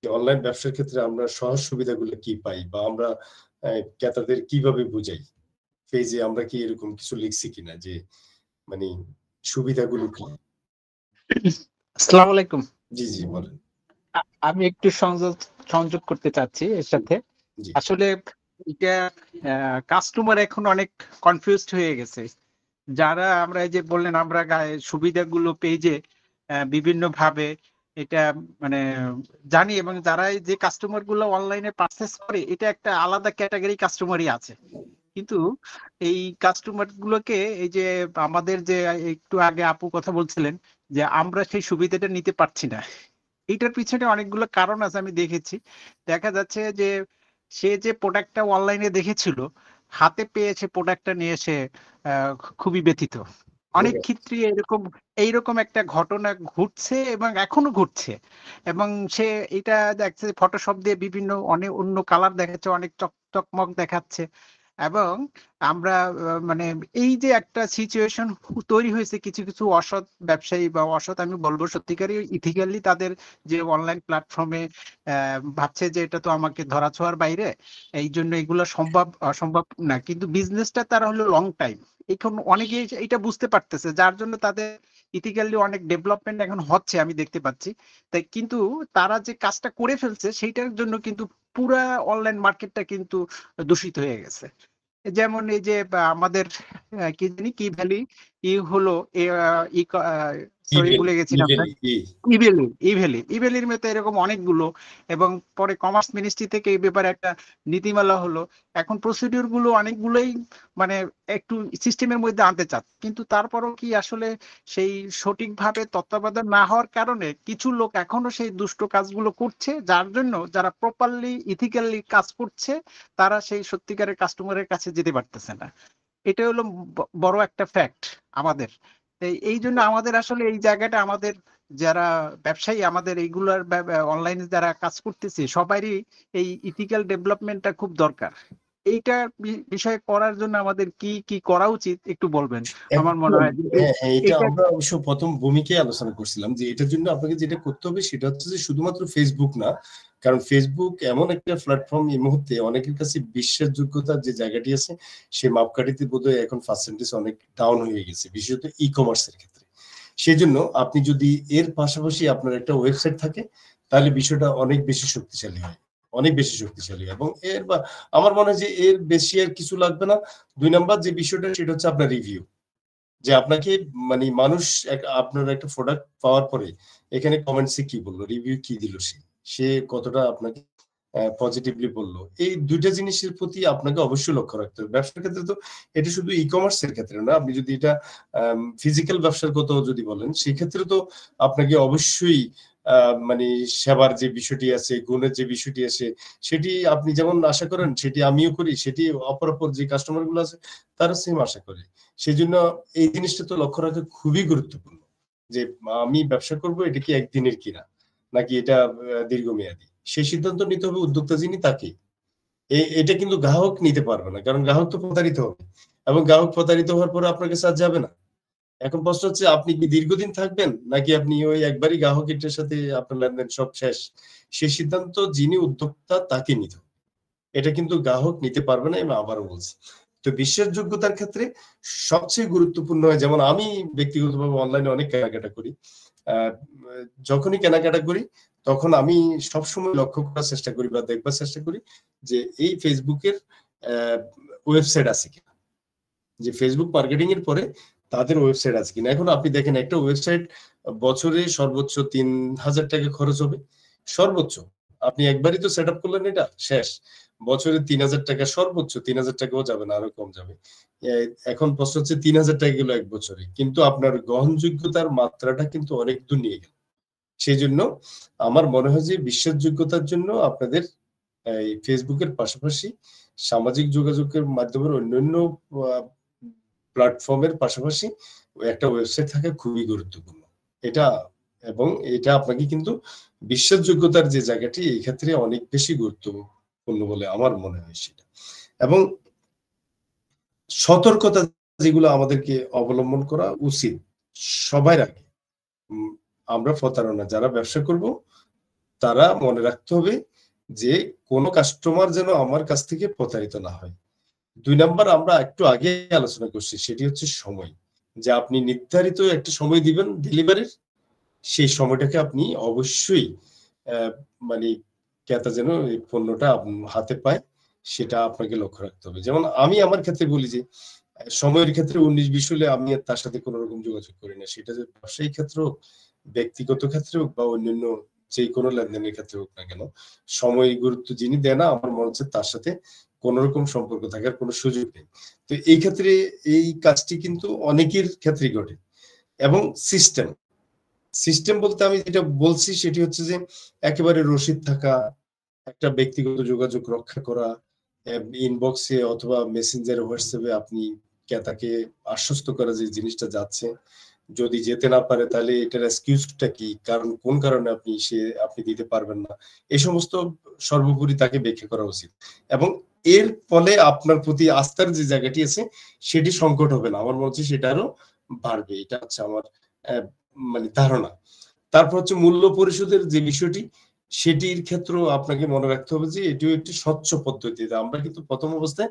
অনলাইন ব্যবসার ক্ষেত্রে আমরা সহজ সুবিধাগুলো কি পাই, বা আমরা ক্রেতাদের কিভাবে বুঝাই? পেজে আমরা কি এরকম কিছু লিখছি কিনা যে মানে সুবিধাগুলো কি? আসসালামু আলাইকুম। জি জি বলেন। আমি একটু সংযোগ করতে চাচ্ছি এর সাথে। জি আসলে এটা কাস্টমার এখন অনেক কনফিউজড হয়ে গেছে। যারা আমরা এই যে বললেন আমরা সুবিধাগুলো পেজে বিভিন্ন ভাবে এটা মানে জানি, এবং যারা এই যে কাস্টমার গুলো অনলাইনে পারচেস করে এটা একটা আলাদা ক্যাটাগরি কাস্টমারই আছে। কিন্তু এই কাস্টমার গুলোকে এই যে আমাদের যে একটু আগে আপু কথা বলছিলেন যে আমরা সেই সুবিধাটা নিতে পারছি না, এইটার পিছনে অনেকগুলো কারণ আছে আমি দেখেছি। দেখা যাচ্ছে যে সে যে প্রোডাক্টটা অনলাইনে দেখেছিল, হাতে পেয়েছে প্রোডাক্টটা নিয়ে এসে খুবই ব্যথিত। অনেক ক্ষেত্রে এইরকম একটা ঘটনা ঘটছে এবং এখনো ঘটছে, এবং সে এটা দেখছে ফটোশপ দিয়ে বিভিন্ন অনেক অন্য কালার দেখাচ্ছে, অনেক চকমক দেখাচ্ছে, এবং আমরা মানে এই যে একটা সিচুয়েশন তৈরি হয়েছে, কিছু কিছু অসৎ ব্যবসায়ী বা অসৎ আমি বলবো সত্যিকারই ইথিক্যালি তাদের যে অনলাইন প্ল্যাটফর্মে ভাবছে যে এটা তো আমাকে ধরাছোঁয়ার বাইরে, এই জন্য এগুলো অসম্ভব না, কিন্তু বিজনেসটা তারা হলো লং টাইম। এখন অনেকে এটা বুঝতে পারতেছে, যার জন্য তাদের ইথিক্যালি অনেক ডেভেলপমেন্ট এখন হচ্ছে আমি দেখতে পাচ্ছি। তাই কিন্তু তারা যে কাজটা করে ফেলছে সেইটার জন্য কিন্তু পুরা অনলাইন মার্কেটটা কিন্তু দূষিত হয়ে গেছে। যেমন এই যে আমাদের কি জানি কি ভ্যালি হলো সরি ভুলে গেছি ইভ্যালির মতো এরকম অনেকগুলো, এবং পরে কমার্স মিনিস্ট্রি থেকে এই ব্যাপারে একটা নীতিমালা হলো। এখন প্রসিডিউর গুলো অনেকগুলোই মানে একটু সিস্টেমের মধ্যে আনতে চাচ্ছে, কিন্তু তারপরও কি আসলে সেই সঠিকভাবে তত্ত্বাবধান না হওয়ার কারণে কিছু লোক এখনো সেই দুষ্ট কাজগুলো করছে, যার জন্য যারা প্রপারলি ইথিক্যালি কাজ করছে তারা সেই সত্যিকারের কাস্টমারের কাছে যেতে পারতেছে না। এটা হলো বড় একটা ফ্যাক্ট আমাদের। এই জন্য আমাদের আসলে এই জায়গাটা, আমাদের যারা ব্যবসায়ী, আমাদের এইগুলার অনলাইনে যারা কাজ করতেছে সবারই এই ইথিক্যাল ডেভেলপমেন্টটা খুব দরকার। এইটা বিষয়ে করার জন্য আমাদের কি কি করা উচিত একটু বলবেন? আমার মনে হয় এটা আমরা অবশ্য প্রথম ভূমিকায় আলোচনা করছিলাম যে এটার জন্য আপনাকে যেটা করতে হবে সেটা হচ্ছে যে শুধুমাত্র ফেসবুক না, কারণ ফেসবুক এমন একটা প্ল্যাটফর্ম এই মুহূর্তে অনেকের কাছে বিশ্বাসযোগ্যতার যে জায়গাটি আছে সেই মাপকাঠিতে বোধহয় এখন পার্সেন্টেজ অনেক ডাউন হয়ে গেছে, বিশেষত ই কমার্সের ক্ষেত্রে। সেই জন্য আপনি যদি এর পাশাপাশি আপনার একটা ওয়েবসাইট থাকে তাহলে বিষয়টা অনেক বেশি শক্তিশালী হয়, অনেক বেশি শক্তিশালী। এবং আমার মনে হয় যে এর বেশি আর কিছু লাগবে না। 2 নাম্বার যে বিষয়টা সেটা হচ্ছে আপনার রিভিউ, যে আপনাকে মানে মানুষ আপনার একটা প্রোডাক্ট পাওয়ার পরে এখানে কমেন্টসে কি বললো, রিভিউ কি দিল, সে কতটা আপনাকে পজিটিভলি বললো, এই দুইটা জিনিসের প্রতি আপনাকে অবশ্যই লক্ষ্য রাখতে হবে। ব্যবসার ক্ষেত্রে তো এটা শুধু ই কমার্সের ক্ষেত্রে না, আপনি যদি এটা ফিজিক্যাল ব্যবসার কথা যদি বলেন সেই ক্ষেত্রে তো আপনাকে অবশ্যই মানে সেবার যে বিষয়টি আছে, গুণের যে বিষয়টি আছে, সেটি আপনি যেমন আশা করেন সেটি আমিও করি, সেটি অপর যে কাস্টমার গুলো আছে তারা সেম আশা করে। সেই জন্য এই জিনিসটা তো লক্ষ্য রাখা খুবই গুরুত্বপূর্ণ যে আমি ব্যবসা করব এটা কি একদিনের কিনা নাকি এটা দীর্ঘমেয়াদী, সেই সিদ্ধান্ত নিতে হবে উদ্যোক্তা যিনি তাকে। এটা কিন্তু গ্রাহক নিতে পারবে না, কারণ গ্রাহক তো প্রতারিত হবে, এবং গ্রাহক প্রতারিত হওয়ার পরে আপনার কাছে আর যাবে না। এখন প্রশ্ন হচ্ছে আপনি কি দীর্ঘদিন থাকবেন নাকি আপনি ওই একবারই গ্রাহকের সাথে আপনার লেনদেন সব শেষ, সেই সিদ্ধান্ত যিনি উদ্যোক্তা তাকে নিতে হবে। এটা কিন্তু গ্রাহক নিতে পারবে না, আমি আবারও বলছি। তো তো বিশ্বাসযোগ্যতার ক্ষেত্রে সবচেয়ে গুরুত্বপূর্ণ হয়, যেমন আমি ব্যক্তিগতভাবে অনলাইনে অনেক কেনাকাটা করি, যখনই কেনাকাটা করি তখন আমি সবসময় লক্ষ্য করার চেষ্টা করি বা দেখবার চেষ্টা করি যে এই ফেসবুকের ওয়েবসাইট আছে কিনা, যে ফেসবুক মার্কেটিং এর পরে তাদের ওয়েবসাইট আছে কিনা। এখন আপনি দেখেন একটা ওয়েবসাইট বছরে সর্বোচ্চ 3000 টাকা খরচ হবে, সর্বোচ্চ। আপনি একবারই তো সেট আপ করলেন, এটা শেষ। বছরে 3000 টাকা, সর্বোচ্চ 3000 টাকাও যাবে না, আরো কম যাবে। এখন প্রশ্ন হচ্ছে 3000 টাকা গেল এক বছরে, কিন্তু আপনার গ্রহণযোগ্যতার মাত্রাটা কিন্তু অনেক দূর নিয়ে গেল। সেই জন্য আমার মনে হয় যে বিশ্বাসযোগ্যতার জন্য আপনাদের এই ফেসবুকের পাশাপাশি সামাজিক যোগাযোগের মাধ্যমের অন্যান্য প্ল্যাটফর্মের পাশাপাশি একটা ওয়েবসাইট থাকা খুবই গুরুত্বপূর্ণ। এটা এবং এটা আপনাকে কিন্তু বিশ্বাসযোগ্যতার যে জায়গাটি এই ক্ষেত্রে অনেক বেশি গুরুত্বপূর্ণ বলে আমার মনে হয় সেটা। এবং সতর্কতা যেগুলো আমাদেরকে অবলম্বন করা উচিত সবার আগে, আমরা প্রতারণা যারা ব্যবসা করব তারা মনে রাখতে হবে যে কোনো কাস্টমার যেন আমার কাছ থেকে প্রতারিত না হয়। 2 নাম্বার আমরা একটু আগে আলোচনা করছি, সেটি হচ্ছে সময়, যে আপনি নির্ধারিত একটা সময় দিবেন ডেলিভারির, সেই সময়টাকে আপনি অবশ্যই মানে ক্রেতা যেন এই পণ্যটা হাতে পায় সেটা আপনাকে লক্ষ্য রাখতে হবে। যেমন আমি আমার ক্ষেত্রে বলি যে সময়ের ক্ষেত্রে 19-20 হলে আমি তার সাথে কোনো রকম যোগাযোগ করি না, সেটা যে ব্যবসায়িক ক্ষেত্রে হোক, ব্যক্তিগত ক্ষেত্রে হোক বা অন্যান্য যে কোনো লেনদেনের ক্ষেত্রে হোক না কেন, সময় গুরুত্ব যিনি দেয় না আমার মনে হচ্ছে তার সাথে কোন রকম সম্পর্ক থাকার কোনো সুযোগ নেই। তো এই ক্ষেত্রে এই কাজটি কিন্তু অনেকের ক্ষেত্রেই ঘটে। এবং সিস্টেম বলতে আমি যেটা বলছি সেটি হচ্ছে যে একেবারে রসিদ থাকা, একটা ব্যক্তিগত যোগাযোগ রক্ষা করা, ইনবক্সে অথবা মেসেঞ্জারে, হোয়াটসঅ্যাপে আপনি ক্রেতাকে আশ্বস্ত করা যে জিনিসটা যাচ্ছে, যদি যেতে না পারে তাহলে এটার এক্সকিউজটা কি, কারণ কোন কারণে আপনি দিতে পারবেন না, এই সমস্ত সর্বোপরি তাকে ব্যাখ্যা করা উচিত। এবং এর ফলে আপনার প্রতি আস্থার যে জায়গাটি আছে সেটি সংকট হবে না, আমার মনে হচ্ছে সেটা আরো বাড়বে। এটা হচ্ছে আমার মানে ধারণা। তারপর হচ্ছে মূল্য পরিশোধের যে বিষয়টি, সেটির ক্ষেত্রেও আপনাকে মনে রাখতে হবে যে এটিও একটি স্বচ্ছ পদ্ধতিতে। আমরা কিন্তু প্রথম অবস্থায়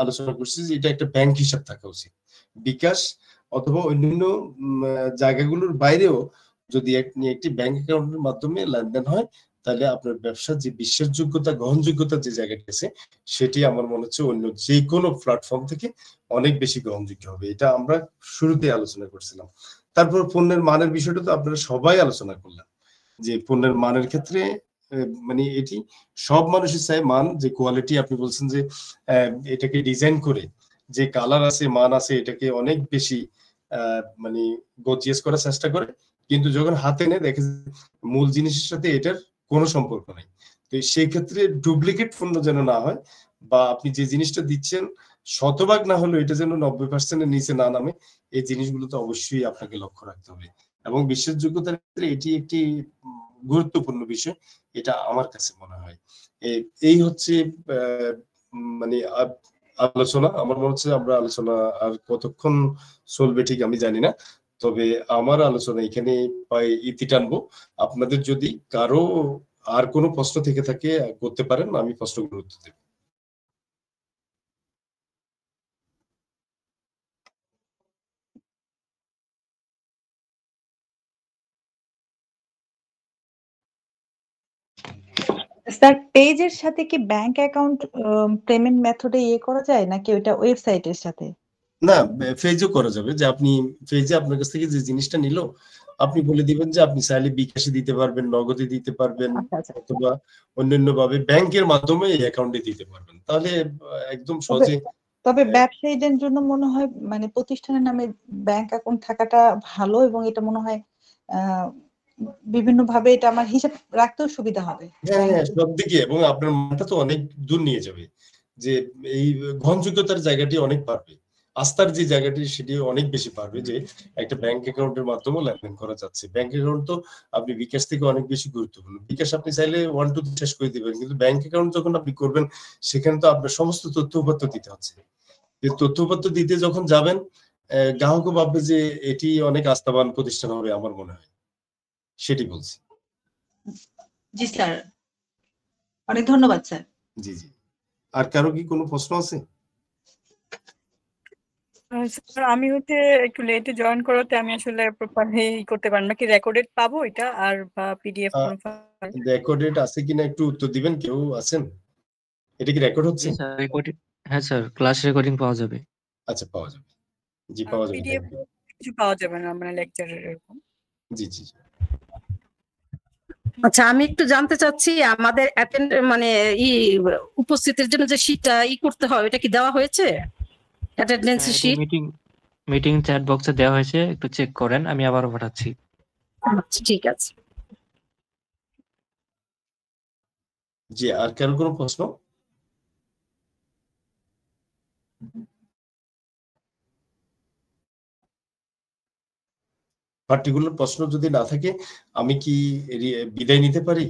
আলোচনা করছি যে এটা একটা ব্যাংক হিসাব থাকা উচিত। বিকাশ অথবা অন্যান্য জায়গাগুলোর বাইরেও যদি একটি ব্যাংক অ্যাকাউন্টের মাধ্যমে লেনদেন হয় তাহলে আপনার ব্যবসার যে বিশ্বাসযোগ্যতা, গ্রহণযোগ্যতার যে জায়গাটি আছে সেটি আমার মনে হচ্ছে অন্য যে কোনো প্ল্যাটফর্ম থেকে অনেক বেশি গ্রহণযোগ্য হবে। এটা আমরা শুরুতে আলোচনা করছিলাম। তারপর পণ্যের মানের বিষয়টা তো আপনারা সবাই আলোচনা করলেন, যে পণ্যের মানের ক্ষেত্রে মানে এটি সব মানুষের চাই মান, যে কোয়ালিটি আপনি বলছেন যে এটাকে ডিজাইন করে যে কালার আছে, মান আছে, এটাকে অনেক বেশি মানে গর্জিয়াস করার চেষ্টা করে, কিন্তু যখন হাতে নেয় দেখে মূল জিনিসের সাথে এটার কোনো সম্পর্ক নেই। তো সেই ক্ষেত্রে ডুপ্লিকেট পণ্য যেন না হয়, বা আপনি যে জিনিসটা দিচ্ছেন শতভাগ না হলেও এটা যেন 90%-এর নিচে না নামে, এই জিনিসগুলো তো অবশ্যই আপনাকে লক্ষ্য রাখতে হবে। এবং বিশ্বাসযোগ্যতার ক্ষেত্রে এটি একটি গুরুত্বপূর্ণ বিষয়, এটা আমার কাছে মনে হয়। এই হচ্ছে মানে আলোচনা। আমার মনে হচ্ছে আমরা আলোচনা আর কতক্ষণ চলবে ঠিক আমি জানি না, তবে আমার আলোচনা এখানে প্রায় ইতি টানবো। আপনাদের যদি কারো আর কোনো প্রশ্ন থেকে থাকে করতে পারেন, আমি প্রশ্নগুলো উত্তর দেব। স্যার, পেজের সাথে কি ব্যাংক অ্যাকাউন্ট পেমেন্ট মেথডে করা যায় নাকি ওইটা ওয়েবসাইটের সাথে? না, পেজও করা যাবে, যে আপনি পেজে আপনার কাছ থেকে যে জিনিসটা নিল আপনি বলে দিবেন যে আপনি চাইলে বিকাশে দিতে পারবেন, নগদে দিতে পারবেন, অথবা অন্যান্য ভাবে ব্যাংকের মাধ্যমে এই অ্যাকাউন্টে দিতে পারবেন, তাহলে একদম সহজে। তবে ব্যবসায়ীদের জন্য মনে হয় মানে প্রতিষ্ঠানের নামে ব্যাংক অ্যাকাউন্ট থাকাটা ভালো, এবং এটা মনে হয় বিভিন্ন ভাবে এটা আমার হিসাব রাখতেও সুবিধা হবে। হ্যাঁ, সব দিকে, এবং আপনার মানটা তো অনেক দূর নিয়ে যাবে, যে এই গ্রহণযোগ্যতার জায়গাটি অনেক বাড়বে, আস্থার যে জায়গাটি সেটি অনেক বেশি বাড়বে, যে একটা ব্যাংক অ্যাকাউন্টের মাধ্যমে লেনদেন করা যাচ্ছে। ব্যাংক অ্যাকাউন্ট তো আপনি বিকাশ থেকে অনেক বেশি গুরুত্বপূর্ণ। বিকাশ আপনি চাইলে 1 2 শেষ করে দিবেন, কিন্তু ব্যাংক অ্যাকাউন্ট যখন আপনি করবেন সেখানে তো আপনার সমস্ত তথ্য উপাত্ত দিতে হচ্ছে। এই তথ্য উপাত্ত দিতে যখন যাবেন গ্রাহকও ভাববে যে এটি অনেক আস্থাবান প্রতিষ্ঠান হবে, আমার মনে হয় সেটি বলছি। জি স্যার, অনেক ধন্যবাদ স্যার। জি জি। আর কারো কি কোনো প্রশ্ন আছে? স্যার আমি একটু লেটে জয়েন করাতে আমি আসলে প্রপারলি করতে পারি না, কি রেকর্ডেড পাবো এটা আর বা পিডিএফ কোনো ফাইল? রেকর্ডেড আছে কিনা একটু উত্তর দিবেন, কেউ আছেন? এটা কি রেকর্ড হচ্ছে? জি স্যার, রেকর্ডিং, হ্যাঁ স্যার, ক্লাস রেকর্ডিং পাওয়া যাবে। আচ্ছা, পাওয়া যাবে। জি, আর পাওয়া যাবে। পিডিএফ কিছু পাওয়া যাবে না মানে লেকচারের এরকম? জি জি। আচ্ছা, আমি একটু জানতে চাচ্ছি আমাদের অ্যাটেন্ড মানে উপস্থিতির জন্য যে শীটটা করতে হয়, এটা কি দেওয়া হয়েছে? অ্যাটেন্ডেন্স শীট মিটিং চ্যাট বক্সে দেওয়া হয়েছে, একটু চেক করেন, আমি আবারও পাঠাচ্ছি। আচ্ছা, ঠিক আছে। জি, আর কারো কোনো প্রশ্ন? পার্টিকুলার প্রশ্ন যদি না থাকে আমি কি বিদায় নিতে পারি?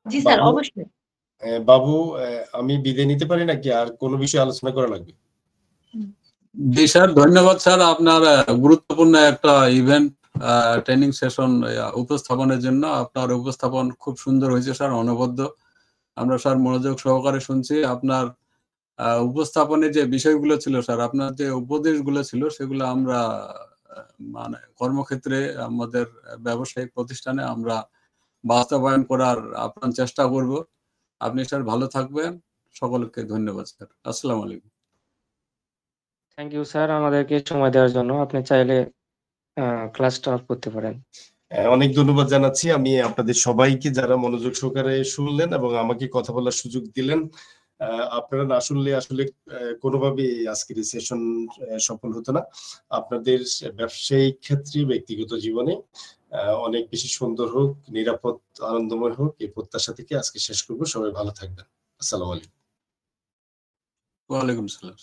জি স্যার, বাবু, অবশ্যই। বাবু, আমি বিদায় নিতে পারি নাকি আর কোনো বিষয়ে আলোচনা করা লাগবে? জি স্যার, ধন্যবাদ স্যার আপনার গুরুত্বপূর্ণ একটা ইভেন্ট ট্রেনিং সেশন উপস্থাপনের জন্য। আপনার উপস্থাপন খুব সুন্দর হয়েছে স্যার, অনবদ্য। আমরা স্যার মনোযোগ সহকারে শুনছি। আপনার উপস্থাপনের যে বিষয়গুলো ছিল স্যার, আপনার যে উপদেশগুলো ছিল সেগুলো আমরা মানে কর্মক্ষেত্রে আমাদের ব্যবসায়িক প্রতিষ্ঠানে আমরা বাস্তবায়ন করার আপ্রাণ চেষ্টা করব। আপনি স্যার ভালো থাকবেন। সকলকে ধন্যবাদ স্যার। আসসালামু আলাইকুম। থ্যাংক ইউ স্যার আমাদেরকে সময় দেওয়ার জন্য। আপনি চাইলে ক্লাসটা অফ করতে পারেন। অনেক ধন্যবাদ জানাচ্ছি আমি আপনাদের সবাইকে যারা মনোযোগ সহকারে শুনলেন এবং আমাকে কথা বলার সুযোগ দিলেন। আপনারা না শুনলে আসলে কোনোভাবেই আজকের এই সেশন সফল হতো না। আপনাদের ব্যবসায়িক ক্ষেত্রে, ব্যক্তিগত জীবনে অনেক বেশি সুন্দর হোক, নিরাপদ, আনন্দময় হোক, এই প্রত্যাশা থেকে আজকে শেষ করবো। সবাই ভালো থাকবেন। আসসালামু আলাইকুম। ওয়ালাইকুম সালাম।